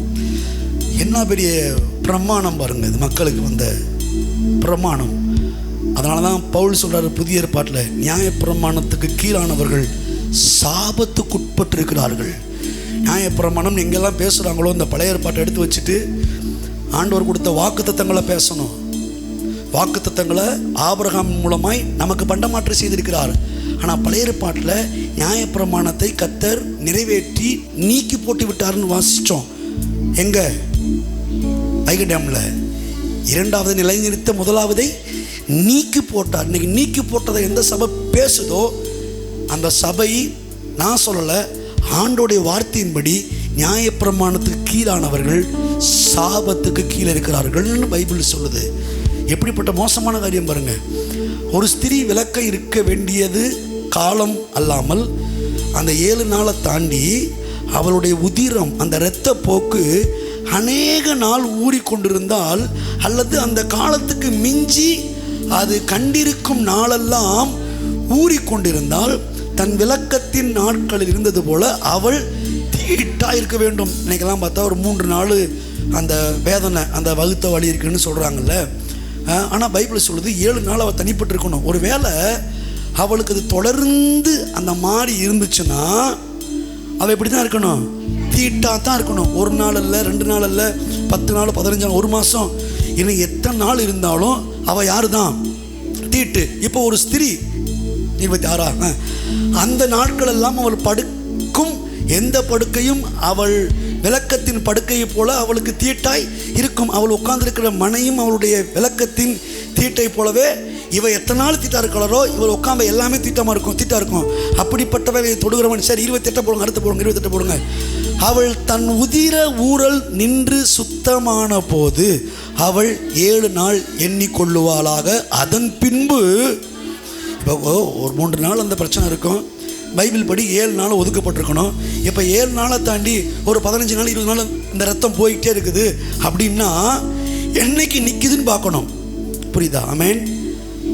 [SPEAKER 1] என்ன பெரிய பிரமாணம் பாருங்க, இது மக்களுக்கு வந்த பிரமாணம். அதனால தான் பவுல் சொல்கிறார் புதிய ஏற்பாட்டில், நியாயப்பிரமாணத்துக்கு கீழானவர்கள் சாபத்துக்குட்பட்டிருக்கிறார்கள். நியாயப்பிரமாணம் எங்கெல்லாம் பேசுகிறாங்களோ இந்த பழைய ஏற்பாட்டை எடுத்து வச்சுட்டு ஆண்டவர் கொடுத்த வாக்குத்தத்தங்களை பேசணும். வாக்குத்தத்தங்களை ஆபிரகாம் மூலமாய் நமக்கு பண்டமாற்று செய்திருக்கிறார். ஆனால் பழைய ஏற்பாட்டில் நியாயப்பிரமாணத்தை கர்த்தர் நிறைவேற்றி நீக்கி போட்டு விட்டார்னு வாசித்தோம். எங்கே? ஐக டேமில். இரண்டாவது நிலைநிறுத்த முதலாவதை நீக்கி போட்டார். இன்னைக்கு நீக்கி போட்டதை எந்த சபை பேசுதோ அந்த சபை, நான் சொல்லலை, ஆண்டோடைய வார்த்தையின்படி நியாயப்பிரமாணத்துக்கு கீழானவர்கள் சாபத்துக்கு கீழே இருக்கிறார்கள்னு பைபிள் சொல்லுது. எப்படிப்பட்ட மோசமான காரியம் பாருங்க. ஒரு ஸ்திரீ விலக்க இருக்க வேண்டியது காலம் அல்லாமல் அந்த 7 நாளை தாண்டி அவளுடைய உதிரம், அந்த இரத்த போக்கு அநேக நாள் ஊறிக்கொண்டிருந்தால், அல்லது அந்த காலத்துக்கு மிஞ்சி அது கண்டிருக்கும் நாளெல்லாம் ஊறிக்கொண்டிருந்தால், தன் விலக்கத்தின் நாட்களில் இருந்தது போல அவள் தீட்டாக இருக்க வேண்டும். இன்னைக்கெல்லாம் பார்த்தா ஒரு 3 நாள் அந்த வேதனை, அந்த வகுத்த வலி இருக்குன்னு சொல்கிறாங்கல்ல. ஆனால் பைபிள் சொல்லுது 7 நாள் அவள் தனிப்பட்டு இருக்கணும். ஒரு வேளை அவளுக்கு அது தொடர்ந்து அந்த மாதிரி இருந்துச்சுன்னா அவள் எப்படி தான் இருக்கணும்? தீட்டாக தான் இருக்கணும். 1 நாள் இல்லை, 2 நாள் இல்லை, 10 நாள், 15 நாள், 1 மாதம், இன்னும் எத்தனை நாள் இருந்தாலும் அவள் யாரு தான்? தீட்டு. இப்போ ஒரு ஸ்திரீ 26 அந்த நாட்கள் எல்லாம் அவள் படுக்கும் எந்த படுக்கையும் அவள் விளக்கத்தின் படுக்கையை போல அவளுக்கு தீட்டாய் இருக்கும். அவள் உட்கார்ந்துருக்கிற மனையும் அவளுடைய விளக்கத்தின் தீட்டை போலவே இவ எத்தனை நாள் தீட்டா இருக்கிறாரோ இவள் உட்காந்து எல்லாமே தீட்டமாக இருக்கும், தீட்டா இருக்கும். அப்படிப்பட்டவரை தொடுகிறவன். சரி 28 போடுங்க, அடுத்து போடுங்க, 28 போடுங்க. அவள் தன் உதிர ஊரல் நின்று சுத்தமான போது அவள் 7 நாள் எண்ணிக்கொள்ளுவாளாக. அதன் பின்பு இப்போ ஒரு 3 நாள் அந்த பிரச்சனை இருக்கும். பைபிள் படி 7 நாள் ஒதுக்கப்பட்டிருக்கணும். இப்போ 7 நாளை தாண்டி ஒரு 15 நாள் 20 நாள் இந்த ரத்தம் போய்கிட்டே இருக்குது அப்படின்னா என்னைக்கு நிற்குதுன்னு பார்க்கணும். புரியுதா? ஆமென்.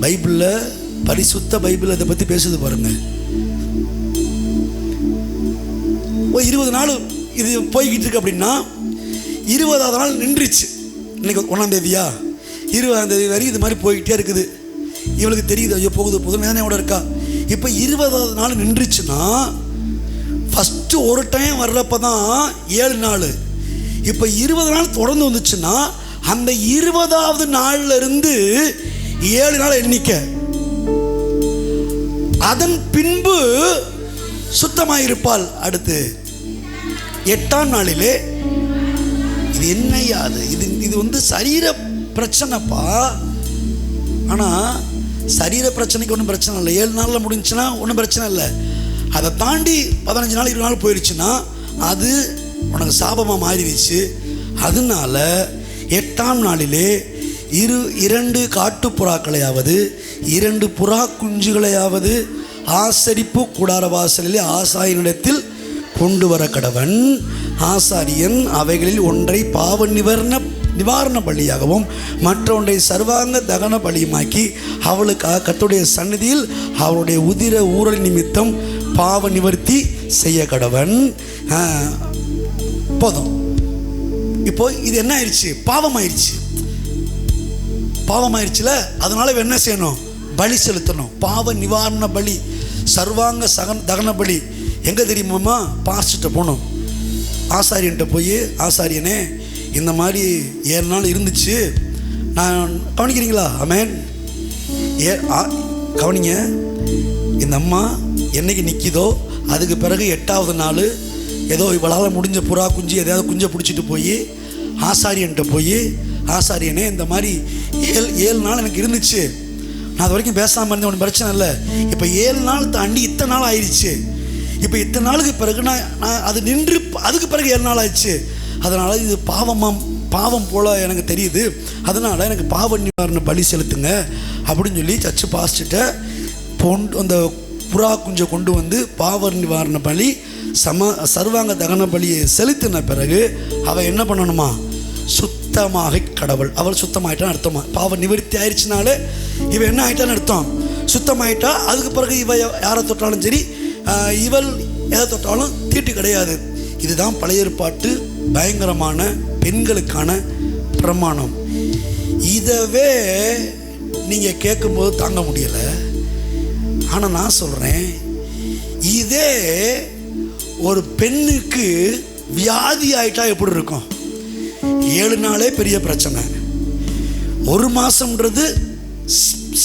[SPEAKER 1] பைபிளில், பரிசுத்த பைபிள் அதை பற்றி பேசுது பாருங்க. 20 நாள் இது போய்கிட்டு இருக்கு அப்படின்னா 20ஆவது நாள் நின்றுச்சு. இன்னைக்கு 1ஆம் தேதியா? 20ஆம் தேதி வரைக்கும் இது மாதிரி போய்கிட்டே இருக்குது. இவளுக்கு தெரியுது, ஐயோ போகுது போதும், வேதனையோட இருக்கா. இப்போ 20ஆவது நாள் நின்றுச்சுன்னா ஃபஸ்ட்டு ஒரு டைம் வர்றப்ப தான் 7 நாள். இப்போ 20 நாள் தொடர்ந்து வந்துச்சுன்னா அந்த 20ஆவது நாள்ல இருந்து 7 நாள் எண்ணிக்கை. அதன் பின்பு சுத்தமாயிருப்பாள். அடுத்து 8ஆம் நாளிலே இது என்னையா இது வந்து சரீர பிரச்சனைப்பா. ஆனால் சரீர பிரச்சனைக்கு ஒன்றும் பிரச்சனை இல்லை. 7 நாளில் முடிஞ்சுன்னா ஒன்றும் பிரச்சனை இல்லை. அதை தாண்டி 15 நாள் 20 நாள் போயிடுச்சுன்னா அது உனக்கு சாபமாக மாறிடுச்சு. அதனால 8ஆம் நாளிலே 2 காட்டுப்புறாக்களையாவது 2 புறா குஞ்சுகளையாவது ஆசரிப்பு கூடார வாசலிலே ஆசாரியனிடத்தில் கொண்டு வர கடவன். ஆசாரியன் அவைகளில் ஒன்றை பாவ நிவாரண பலியாகவும் மற்றொன்றை சர்வாங்க தகன பலியுமாக்கி அவளுக்காக கர்த்தருடைய சந்நிதியில் அவளுடைய உதிர ஊரல் நிமித்தம் பாவ நிவர்த்தி செய்ய கடவன். போதும். இப்போ இது என்ன ஆயிடுச்சு? பாவமாயிருச்சு. பாவமாயிருச்சுல, அதனால என்ன செய்யணும்? பலி செலுத்தணும். பாவ நிவாரண பலி, சர்வாங்க தகன பலி. எங்கே தெரியுமாம்மா? பாஸ்டர்கிட்ட போகணும். ஆசாரியன்கிட்ட போய், ஆசாரியனே இந்த மாதிரி 7 நாள் இருந்துச்சு, நான் கவனிக்கிறீங்களா? ஆமென். கவனிங்க. இந்த அம்மா என்னைக்கு நிற்கிதோ அதுக்கு பிறகு 8ஆவது நாள் ஏதோ இவளால் முடிஞ்ச புறா குஞ்சு எதையாவது குஞ்சை பிடிச்சிட்டு போய் ஆசாரியன்கிட்ட போய், ஆசாரியனே இந்த மாதிரி 7 நாள் எனக்கு இருந்துச்சு, நான் அது வரைக்கும் பேசாமல் இருந்தேன், ஒன்றும் பிரச்சனை இல்லை. இப்போ 7 நாள் தாண்டி இத்தனை நாள் ஆயிடுச்சு. இப்போ இத்தனை நாளுக்கு பிறகு நான் அது நின்று அதுக்கு பிறகு 7 நாள் ஆயிடுச்சு. அதனால் இது பாவம் போல் எனக்கு தெரியுது. அதனால் எனக்கு பாவ நிவாரண பலி செலுத்துங்க அப்படின்னு சொல்லி சர்ச்சு பாஸ்டர்கிட்ட அந்த புறா குஞ்சை கொண்டு வந்து பாவ நிவாரண பலி சர்வாங்க தகன பலியை செலுத்தின பிறகு அவள் என்ன பண்ணணுமா? சுத்த சுத்தமாக கடவுள். அவள் சுத்தமாயிட்டான்னு அர்த்தமா. பாவம் நிவர்த்தி ஆயிடுச்சுனாலே இவன் என்ன ஆயிட்டான்னு அர்த்தம், சுத்தமாயிட்டா. அதுக்கு பிறகு இவ யாரை தொட்டாலும் சரி, இவள் எதை தொட்டாலும் தீட்டு கிடையாது. இதுதான் பழைய ஏற்பாட்டு பயங்கரமான பெண்களுக்கான பிரமாணம். இதவே நீங்கள் கேட்கும்போது தாங்க முடியலை. ஆனால் நான் சொல்கிறேன், இதே ஒரு பெண்ணுக்கு வியாதி ஆயிட்டா எப்படி இருக்கும்? 7 நாளே பெரிய பிரச்சனை. 1 மாதம்ன்றது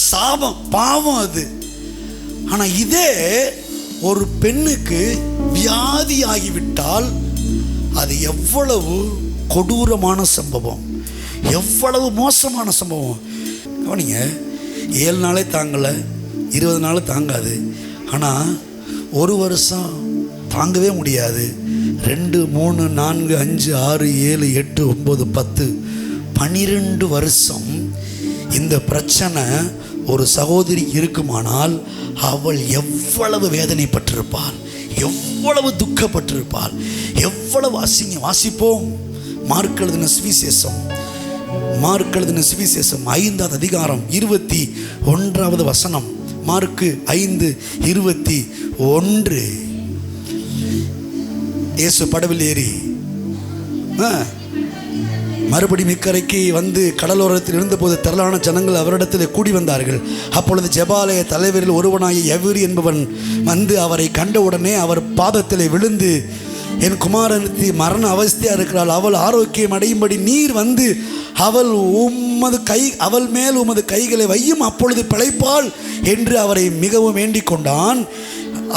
[SPEAKER 1] சாபம், பாவம் அது. ஆனால் இதே ஒரு பெண்ணுக்கு வியாதி ஆகிவிட்டால் அது எவ்வளவு கொடூரமான சம்பவம், எவ்வளவு மோசமான சம்பவம். கவனிங்க, 7 நாளே தாங்கலை, 20 நாள் தாங்காது. ஆனால் 1 வருஷம் தாங்கவே முடியாது. 2, 3, 4, 5, 6, 7, 8, 9, 10, 12 வருஷம் இந்த பிரச்சனை ஒரு சகோதரி இருக்குமானால் அவள் எவ்வளவு வேதனைப்பட்டிருப்பாள், எவ்வளவு துக்கப்பட்டிருப்பாள், எவ்வளவு அசிங்கம். வாசிப்போம். மார்க் எழுதின சுவிசேஷம், மார்க் எழுதின சுவிசேஷம் 5ஆம் அதிகாரம் 21வது வசனம். மார்க்கு 5:21. இயேசு படவில் ஏறி மறுபடியும் இக்கரைக்கு வந்து கடலோரத்தில் இருந்தபோது திரளான ஜனங்கள் அவரிடத்தில் கூடி வந்தார்கள். அப்பொழுது ஜெபாலய தலைவரில் ஒருவனாகிய எவிரி என்பவன் வந்து அவரை கண்டவுடனே அவர் பாதத்தில் விழுந்து, என் குமாரனுக்கு மரண அவஸ்தையாக இருக்கிறாள், அவள் ஆரோக்கியம் அடையும்படி நீர் வந்து அவள் மேல் உமது கைகளை வையும், அப்பொழுது பிழைப்பாள் என்று அவரை மிகவும் வேண்டிக் கொண்டான்.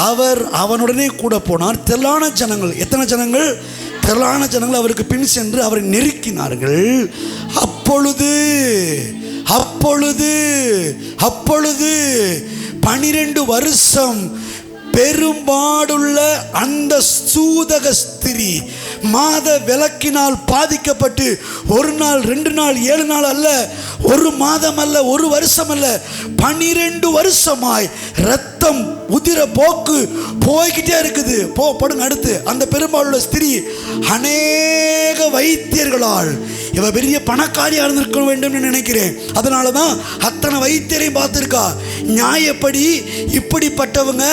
[SPEAKER 1] அவர் அவனுடனே கூட போனார். திரளான ஜனங்கள், எத்தனை ஜனங்கள்? திரளான ஜனங்கள் அவருக்கு பின் சென்று அவரை நெருக்கினார்கள். அப்பொழுது 12 வருஷம் பெரும்பாடுள்ள அந்த சூதக ஸ்திரீ மாத விலக்கினால் பாதிக்கப்பட்டு 1 நாள் 2 நாள் 7 நாள் அல்ல, 1 மாதம் அல்ல, 1 வருஷம் அல்ல, 12 வருஷமாய் ரத்தம் உதிர போக்கு போய்கிட்டே இருக்குது. படுங்க. அடுத்து அந்த பெரும்பாலுள்ள ஸ்திரீ அநேக வைத்தியர்களால், இவ பெரிய பணக்காரியாக இருந்திருக்க வேண்டும் நினைக்கிறேன், அதனால தான் அத்தனை வைத்தியரையும் பார்த்துருக்கா. நியாயப்படி இப்படிப்பட்டவங்க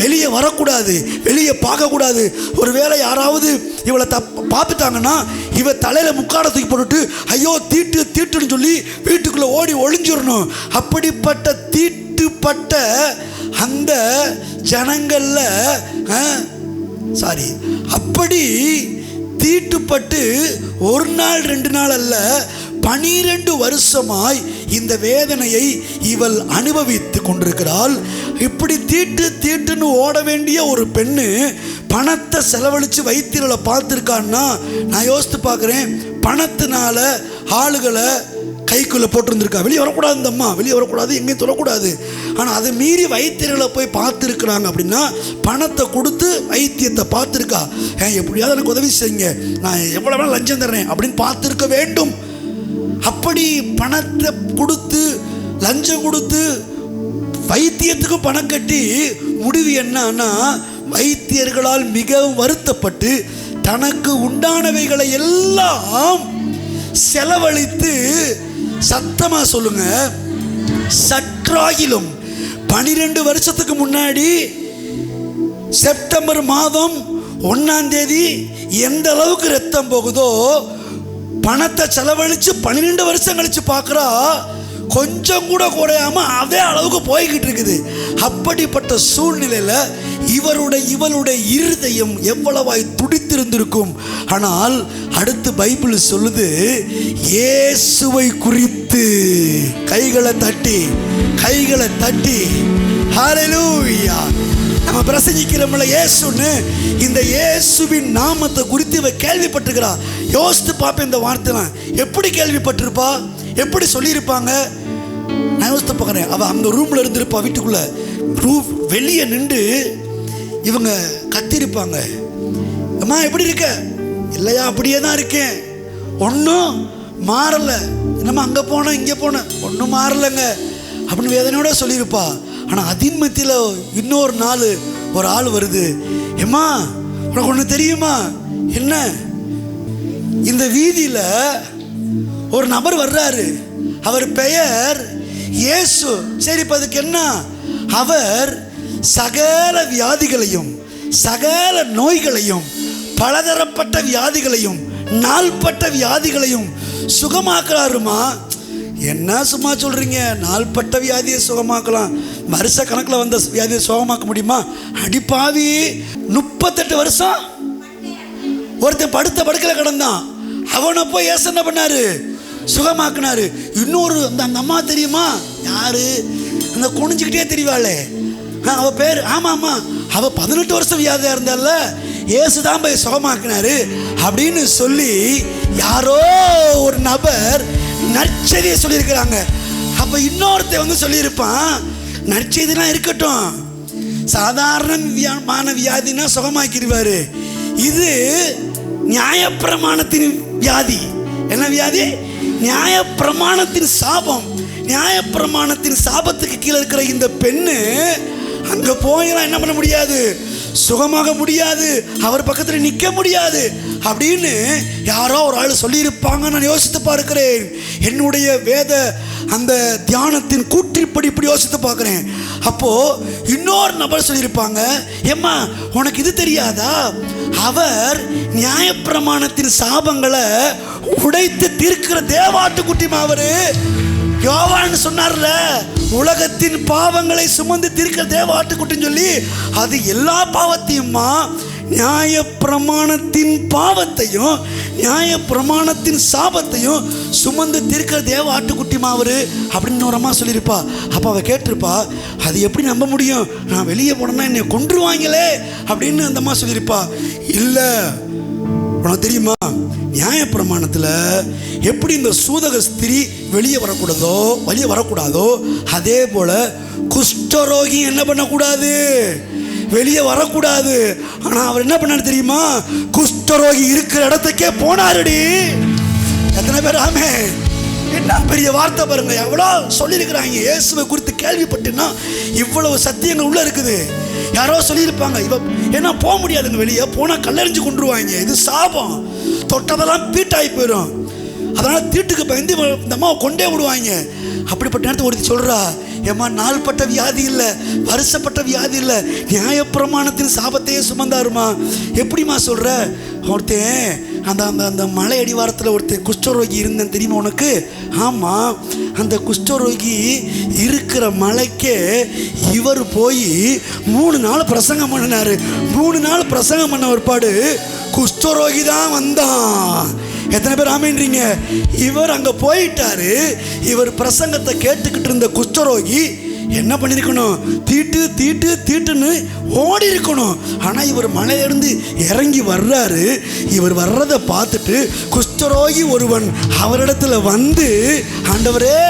[SPEAKER 1] வெளியே வரக்கூடாது, வெளியே பார்க்கக்கூடாது. ஒருவேளை யாராவது இவளை பார்த்துட்டாங்கன்னா இவ தலையில முக்காட தூக்கி போட்டுட்டு ஐயோ தீட்டுன்னு சொல்லி வீட்டுக்குள்ள ஓடி ஒளிஞ்சிடணும். அப்படிப்பட்ட தீட்டுப்பட்ட அந்த ஜனங்கள்ல அப்படி தீட்டுப்பட்டு 1 நாள் 2 நாள் அல்ல, 12 வருஷமாய் இந்த வேதனையை இவள் அனுபவித்து கொண்டிருக்கிறாள். இப்படி தீட்டுன்னு ஓட வேண்டிய ஒரு பெண்ணு பணத்தை செலவழித்து வைத்தியர்களை பார்த்துருக்கான்னா நான் யோசித்து பார்க்குறேன். பணத்தினால ஆளுகளை கைக்குள்ளே போட்டிருந்துருக்கா. வெளியே வரக்கூடாது, இந்த அம்மா வெளியே வரக்கூடாது, எங்கேயும் தொடக்கூடாது. ஆனால் அதை மீறி வைத்தியர்களை போய் பார்த்துருக்குறாங்க அப்படின்னா பணத்தை கொடுத்து வைத்தியத்தை பார்த்துருக்கா. எப்படியாவது எனக்கு உதவி செய்யுங்க, நான் எவ்வளோ வேணாலும் லஞ்சம் தர்றேன் அப்படின்னு பார்த்துருக்க வேண்டும். அப்படி பணத்தை கொடுத்து லஞ்சம் கொடுத்து வைத்தியத்துக்கு பணம் கட்டி முடிவு என்னன்னா வைத்தியர்களால் மிகவும் வருத்தப்பட்டு தனக்கு உண்டானவைகளை எல்லாம் செலவழித்து, சத்தமா சொல்லுங்க, சற்றாகிலும் 12 வருஷத்துக்கு முன்னாடி செப்டம்பர் மாதம் 1ஆம் தேதி எந்த அளவுக்கு ரத்தம் போகுதோ பணத்தை செலவழித்து 12 வருஷம் கழிச்சு பார்க்குறா கொஞ்சம் கூட குறையாம அதே அளவுக்கு போய்கிட்டு இருக்குது. அப்படிப்பட்ட சூழ்நிலையில் இவளுடைய இருதயம் எவ்வளவாய் துடித்திருந்திருக்கும். ஆனால் அடுத்து பைபிள் சொல்லுது, இயேசுவை குறித்து கைகளை தட்டி ஹல்லேலூயா நம்ம பிரசங்கிக்கிறோம்ல இயேசுன்னு, இந்த இயேசுவின் நாமத்தை குறித்து இவ கேள்விப்பட்டிருக்கிறா. யோசித்து பார்ப்பேன், இந்த வார்த்தை எப்படி கேள்விப்பட்டிருப்பா, எப்படி சொல்லியிருப்பாங்க. நான் யோசித்து பார்க்குறேன். அவள் அந்த ரூமில் இருந்திருப்பா, வீட்டுக்குள்ள வெளியே நின்று இவங்க கத்திருப்பாங்க, அம்மா எப்படி இருக்க? இல்லையா, அப்படியே தான் இருக்கேன், ஒன்றும் மாறலை, என்னம்மா அங்கே போனேன் இங்கே போனேன், ஒன்றும் மாறலைங்க அப்படின்னு வேதனையோட சொல்லியிருப்பா. ஆனால் அதின் மத்தியில் இன்னொரு நாள் ஒரு ஆள் வருது, ஏம்மா உனக்கு ஒன்று தெரியுமா? என்ன? இந்த வீதியில் ஒரு நபர் வர்றாரு, அவர் பெயர் இயேசு. சரி, இப்போ அதுக்கு என்ன? அவர் சகல வியாதிகளையும் சகல நோய்களையும் பலதரப்பட்ட வியாதிகளையும் நாள்பட்ட வியாதிகளையும் சுகமாக்குறாருமா. என்ன சும்மா சொல்றீங்க? நாள்பட்ட வியாதியை சுகமாக்கலாம், வருஷ கணக்கில் வந்த வியாதியை சுகமாக்க முடியுமா? அடிப்பாவி, 38 வருஷம் ஒருத்தன் படுத்த படுக்கையில் கிடந்தான். அவனை போய் ஏசு என்ன பண்ணாரு? சுகமாக்குனாரு. இன்னொரு அந்த அம்மா தெரியுமா? யாரு? அந்த குனிஞ்சுக்கிட்டே தெரியவாளே, அவ பேர், ஆமா ஆமா, அவ 18 வருஷம் வியாதியா இருந்தால ஏசுதான் போய் சுகமாக்குனாரு அப்படின்னு சொல்லி யாரோ ஒரு நபர் நற்செய்தியை சொல்லியிருக்கிறாங்க. அப்ப இன்னொருத்த வந்து சொல்லியிருப்பான், நற்செய்திலாம் இருக்கட்டும், சாதாரணமான வியாதினா சுகமாக்கிடுவாரு. இது நியாயப்பிரமாணத்தின் வியாதி. என்ன வியாதி? நியாயப்பிரமாணத்தின் சாபம். நியாயப்பிரமாணத்தின் சாபத்துக்கு கீழே இருக்கிற இந்த பெண்ணு அங்க போயெல்லாம் என்ன பண்ண முடியாது, சுகமாக முடியாது, அவர் பக்கத்தில் நிற்க முடியாது அப்படின்னு யாரோ ஒரு ஆள் சொல்லியிருப்பாங்க. நான் யோசித்து பார்க்கிறேன், என்னுடைய வேத அந்த தியானத்தின் கூற்றிப்படி இப்படி யோசித்து பார்க்குறேன். அப்போ இன்னொரு நபர் சொல்லியிருப்பாங்க, ஏம்மா உனக்கு இது தெரியாதா, அவர் நியாயப்பிரமாணத்தின் சாபங்களை உடைத்து தீர்க்கிற தேவாட்டுக்குட்டிமா. அவரு யோவான் சொன்னார்ல, உலகத்தின் பாவங்களை சுமந்து தீர்க்கிற தேவாட்டுக்குட்டின்னு சொல்லி, அது எல்லா பாவத்தையும்மா, நியாயப்பிரமாணத்தின் பாவத்தையும் நியாயப்பிரமாணத்தின் சாபத்தையும் சுமந்து தீர்க்கிற தேவ ஆட்டுக்குட்டிமா அவரு அப்படின்னு ஒரு அம்மா சொல்லியிருப்பா. அப்போ அவள் கேட்டிருப்பா, அது எப்படி நம்ப முடியும், நான் வெளியே போனேன்னா என்னை கொன்றுவாங்களே அப்படின்னு அந்த அம்மா சொல்லியிருப்பா. இல்லை, உனக்கு தெரியுமா, நியாயப்பிரமாணத்தில் எப்படி இந்த சூதக ஸ்திரீ வெளியே வரக்கூடாதோ அதே போல குஷ்டரோகி என்ன பண்ணக்கூடாது, வெளியே வரக்கூடாது. ஆனால் அவர் என்ன பண்ணாரு தெரியுமா, குஷ்டரோகி இருக்கிற இடத்துக்கே போனாருடி. எத்தனை பேர் ஆமே? என்ன பெரிய வார்த்தை பாருங்க, எவ்வளோ சொல்லியிருக்கிறாங்க இயேசுவை குறித்து கேள்விப்பட்டுன்னா இவ்வளவு சத்தியங்கள் உள்ள இருக்குது. யாரோ சொல்லியிருப்பாங்க, இவ ஏன்னா போக முடியாதுங்க, வெளியே போனால் கல்லறிஞ்சு கொண்டுருவாங்க, இது சாபம், தொட்டதெல்லாம் தீட்டாகி போயிடும், அதனால் தீட்டுக்கு பயந்து இந்த அம்மாவை கொண்டே விடுவாங்க. அப்படிப்பட்ட நேரத்தை ஒருத்தி சொல்கிறா, ஏம்மா நாள்பட்ட வியாதி இல்லை, வருஷப்பட்ட வியாதி இல்லை, நியாயப்பிரமாணத்தின் சாபத்தையே சுமந்தாருமா. எப்படிமா சொல்கிற? ஒருத்தன் அந்த அந்த அந்த மலை அடிவாரத்தில் ஒருத்தன் குஷ்டரோகி இருந்தேன் தெரியுமா உனக்கு? ஆமாம், அந்த குஷ்டரோகி இருக்கிற மலைக்கே இவர் போய் 3 நாள் பிரசங்கம் பண்ணினார். 3 நாள் பிரசங்கம் பண்ண ஒருபாடு குஷ்டரோகி தான் வந்தான். எத்தனை பேர் ஆமீன்றீங்க? இவர் அங்கே போயிட்டாரு. இவர் பிரசங்கத்தை கேட்டுக்கிட்டு இருந்த குஷ்டரோகி என்ன பண்ணியிருக்கணும், தீட்டுன்னு ஓடி இருக்கணும். ஆனால் இவர் மலையிலிருந்து இறங்கி வர்றாரு. இவர் வர்றதை பார்த்துட்டு குஷ்டரோகி ஒருவன் அவரிடத்துல வந்து, ஆண்டவரே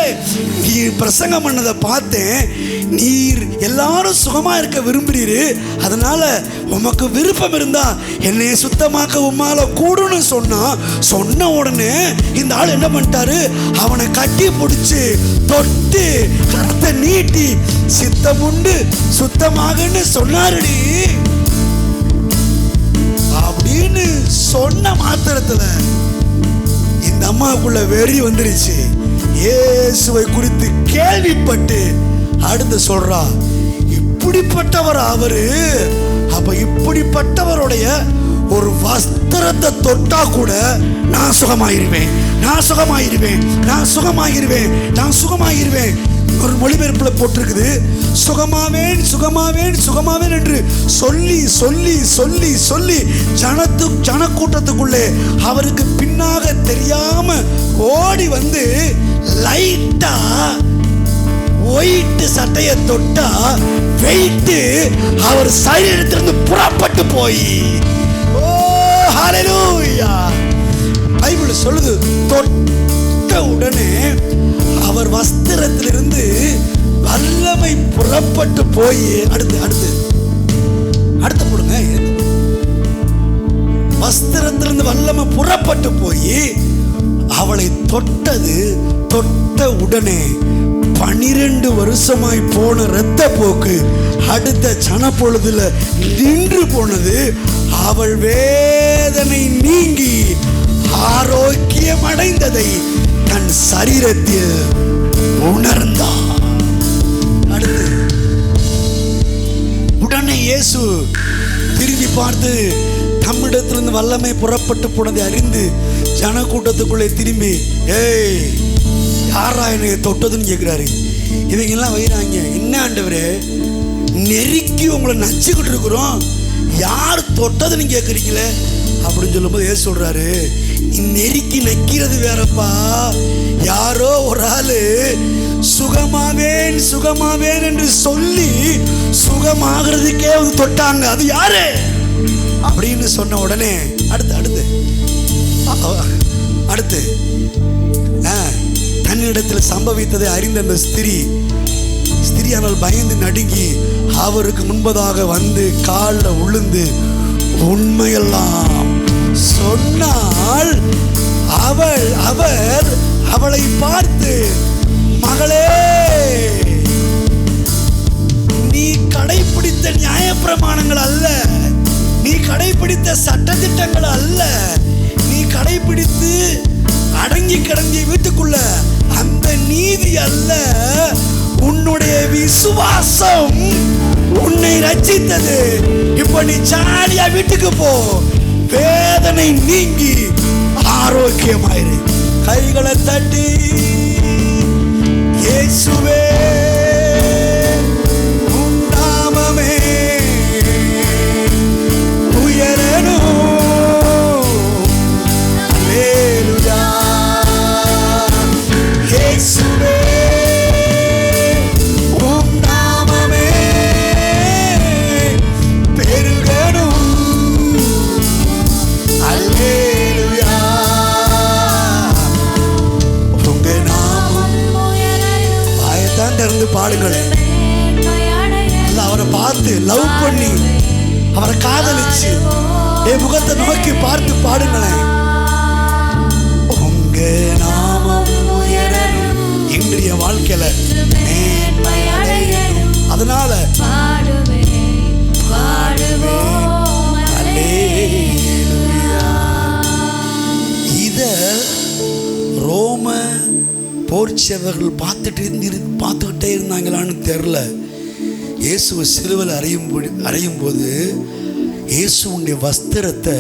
[SPEAKER 1] நீ பிரசங்கம் பண்ணதை பார்த்தேன், நீர் எல்லாரும் சுகமாக இருக்க விரும்புகிறீரு, அதனால் உமக்கு விருப்பம் இருந்தா என்னைய சுத்தமாக்க உம்மால கூடுன்னு சொன்ன உடனே இந்த ஆள் என்ன பண்ணிட்டாரு, அவனை கட்டி பிடிச்சு தொட்டு கரத்தை நீட்டி சித்தமுண்டு சுத்தமாகன்னு சொன்னாருடி அப்படின்னு சொன்ன மாத்திரத்துல இந்த அம்மாவுக்குள்ள வெறி வந்துருச்சு. இயேசுவை குறித்து கேள்விப்பட்டு அடுத்து சொல்றா, இப்படிப்பட்டவர் அவரு, அப்ப இப்படிப்பட்டவருடைய ஒரு வஸ்திரத்தை தொட்டா கூட நான் சுகமாயிருவேன். ஒரு மொழிபெயர்ப்பில் போட்டிருக்குது, சுகமாவேன் என்று சொல்லி ஜனக்கூட்டத்துக்குள்ளே அவருக்கு பின்னாக தெரியாம ஓடி வந்து லைட்டா ஒயிட் சட்டையை தொட்டா வெயிட்டு அவர் சரீரத்திலிருந்து புறப்பட்டு போய், ஓ ஹல்லேலூயா, பைபிள் சொல்லுது, தொட்ட உடனே அவர் வஸ்திரத்திலிருந்து வல்லமை புறப்பட்டு போய், அடுத்து போடுங்க, வஸ்திரத்திலிருந்து வல்லமை புறப்பட்டு போய் அவளை தொட்ட உடனே 12 வருஷமாய் போன இரத்த போக்கு அடுத்த சனப்பொழுதுல நின்று போனது. அவள் வேதனை நீங்கி ஆரோக்கியம் அடைந்ததை தன் சரீரத்தில் உணர்ந்தார். அடுத்து உடனே இயேசு திரும்பி பார்த்து தம்மிடத்திலிருந்து வல்லமை புறப்பட்டு போனதை அறிந்து ஜனக்கூட்டத்துக்குள்ளே திரும்பி, ஏய் யாரா என்னை தொட்டதுன்னு கேட்குறாரு. இவங்க எல்லாம் வைறாங்க, என்ன ஆண்டவரே நெருக்கி உங்களை நச்சுக்கிட்டு இருக்கிறோம், யார் தொட்டதுன்னு கேட்குறீங்களே அப்படின்னு சொல்லும்போது ஏசு சொல்றாரு, நீ நெருக்கி நக்கிறது வேறப்பா, யாரோ ஒரு ஆளு சுகமாவேன் சுகமாவேன் என்று சொல்லி சுகமாகிறதுக்கே வந்து தொட்டாங்க, அது யாரு அப்படின்னு சொன்ன உடனே அடுத்து தன்னிடத்தில் சம்பவித்ததை அறிந்த அந்த ஸ்திரியானால் பயந்து நடுங்கி அவருக்கு முன்பதாக வந்து காலில் விழுந்து உண்மையெல்லாம் சொன்னால் அவர் அவளை பார்த்து, மகளே நீ கடைபிடித்த நியாயப்பிரமாணங்கள் அல்ல, நீ கடைபிடித்த சட்டதிட்டங்கள் அல்ல, நீ கடைபிடித்து அடங்கி கிடந்திய வீட்டுக்குள்ள அந்த நீதி அல்ல, உன்னுடைய விசுவாசம் உன்னை ரட்சித்தது, இப்ப நீ ஜாலியா வீட்டுக்கு போ, வேதனை நீங்கி ஆரோக்கியமாயிரு. கைகளை தட்டி இயேசுவே உம் நாமமே உயரணும், அல்லேலூயா, இயேசுவே உம் நாமமே பெருகணும், அல்லேலூயா, உங்க நாமம் வாயத்தான் திறந்து பாடுங்களேன். அவரை பார்த்து லவ் பண்ணி அவரை காதலிச்சு என் முகத்தை நோக்கி பார்த்து பாடுங்களேன். உங்க நாமம் உயரணும், இன்றைய வாழ்க்கையில அதனால இத ரோம போர்ச்சவர்கள் பார்த்துக்கிட்டே இருந்தாங்களான்னு தெரியல. இயேசுவை சிலுவையில் அறையும் போது இயேசுடைய வஸ்திரத்தை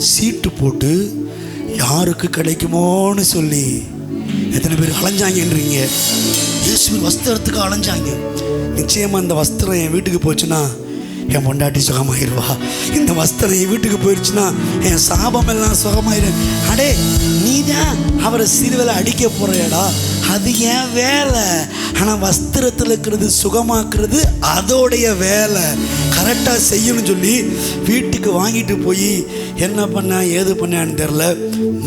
[SPEAKER 1] சீட்டு போட்டு யாருக்கு கிடைக்குமோன்னு சொல்லி எத்தனை பேர் அலைஞ்சாங்கன்றீங்க. இயேசுவின் வஸ்திரத்துக்கு அலைஞ்சாங்க. நிச்சயமாக இந்த வஸ்திரம் என் வீட்டுக்கு போச்சுன்னா என் பொண்டாட்டி சுகமாயிருவா, இந்த வஸ்திரம் என் வீட்டுக்கு போயிடுச்சுன்னா என் சாபம் எல்லாம் சுகமாயிரு. அடே நீ தான் அவரை சிலுவையில் அடிக்க போறியடா, அது ஏன் வேலை. ஆனால் வஸ்திரத்தில் இருக்கிறது சுகமாக்குறது அதோடைய வேலை, கரெக்டாக செய்யணும்னு சொல்லி வீட்டுக்கு வாங்கிட்டு போய் என்ன பண்ண ஏது பண்ணான்னு தெரில.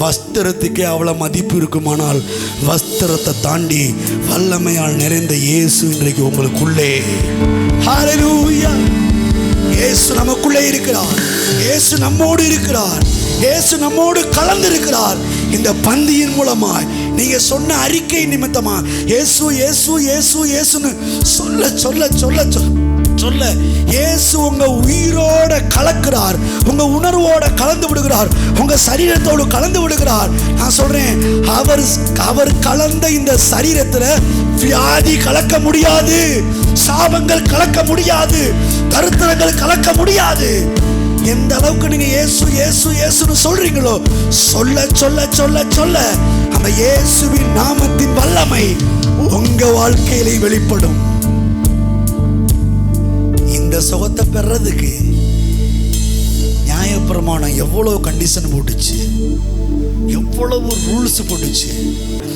[SPEAKER 1] வஸ்திரத்துக்கே அவ்வளோ மதிப்பு இருக்குமானால் வஸ்திரத்தை தாண்டி வல்லமையால் நிறைந்த இயேசு இன்றைக்கு உங்களுக்குள்ளே. ஹல்லேலூயா. இயேசு நமக்குள்ளே இருக்கிறார், இயேசு நம்மோடு இருக்கிறார், இயேசு நம்மோடு கலந்து இருக்கிறார். இந்த பந்தியின் மூலமாய் நீங்க சொன்ன அறிக்கை நிமித்தமா இயேசு இயேசு இயேசு இயேசுன்னு சொல்ல சொல்ல சொல்ல சொல்ல இயேசு உங்க உயிரோட கலக்கிறார், உங்க உணர்வோட கலந்து விடுகிறார், உங்க சரீரத்தோடு கலந்து விடுகிறார். நான் சொல்றேன், அவர் கலந்த இந்த சரீரத்துல வியாதி கலக்க முடியாது, சாபங்கள் கலக்க முடியாது, தரித்திரங்கள் கலக்க முடியாது. எந்த அளவுக்கு நீங்க இயேசு இயேசு இயேசுன்னு சொல்றீங்களோ சொல்ல சொல்ல சொல்ல சொல்ல அந்த இயேசுவின் நாமத்தின் வல்லமை உங்க வாழ்க்கையிலே வெளிப்படும். இந்த சுகத்தை பெறதுக்கு நியாயப்பிரமாணம் எவ்வளவு கண்டிஷன் போட்டுச்சு, எவ்வளவு ரூல்ஸ் போட்டுச்சு.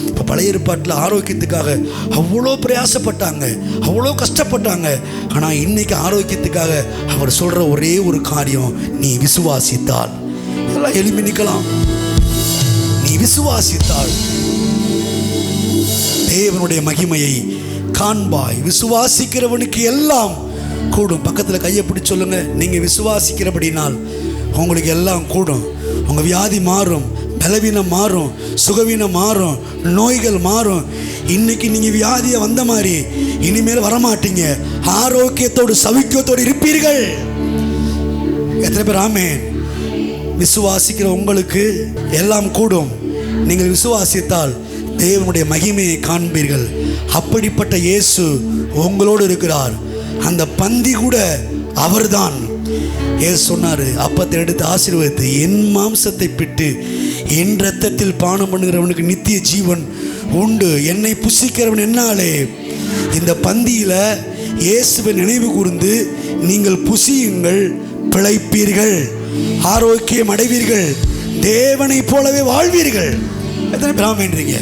[SPEAKER 1] இப்போ பழைய ஏற்பாட்டில் ஆரோக்கியத்துக்காக அவ்வளோ பிரயாசப்பட்டாங்க, அவ்வளோ கஷ்டப்பட்டாங்க. ஆனால் இன்னைக்கு ஆரோக்கியத்துக்காக அவர் சொல்கிற ஒரே ஒரு காரியம், நீ விசுவாசித்தால் இதெல்லாம் எளிமை நிற்கலாம். நீ விசுவாசித்தால் தேவனுடைய மகிமையை காண்பாய். விசுவாசிக்கிறவனுக்கு எல்லாம் கூடும். பக்கத்தில் கையை பிடிச்சி சொல்லுங்க, நீங்கள் விசுவாசிக்கிறபடினால் உங்களுக்கு எல்லாம் கூடும். உங்கள் வியாதி மாறும், பலவீனம் மாறும், சுகவீனம் மாறும், நோய்கள் மாறும். இன்னைக்கு நீங்கள் வியாதியை வந்த மாதிரி இனிமேல் வரமாட்டீங்க, ஆரோக்கியத்தோடு சௌக்கியத்தோடு இருப்பீர்கள். எத்தனை பேர் ஆமென்? விசுவாசிக்கிற உங்களுக்கு எல்லாம் கூடும். நீங்கள் விசுவாசித்தால் தேவனுடைய மகிமையை காண்பீர்கள். அப்படிப்பட்ட இயேசு உங்களோடு இருக்கிறார். அந்த பந்தி கூட அவர்தான். இயேசு சொன்னார், அப்பத்தை எடுத்து ஆசீர்வதித்து, என் மாம்சத்தை பிட்டு என் இரத்தத்தில் பானம் பண்ணுகிறவனுக்கு நித்திய ஜீவன் உண்டு, என்னை புசிக்கிறவன் என்னாலே. இந்த பந்தியில் இயேசுவை நினைவு கூர்ந்து நீங்கள் புசியுங்கள், பிழைப்பீர்கள், ஆரோக்கியம் அடைவீர்கள், தேவனை போலவே வாழ்வீர்கள். எத்தனை பேர் வேண்டீங்க?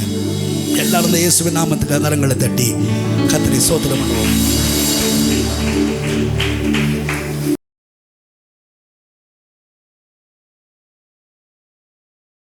[SPEAKER 1] எல்லாரும் இந்த இயேசுவின் நாமத்துக்கு கரங்களை தட்டி கர்த்தரை ஸ்தோத்திரம் பண்ணுவோம்.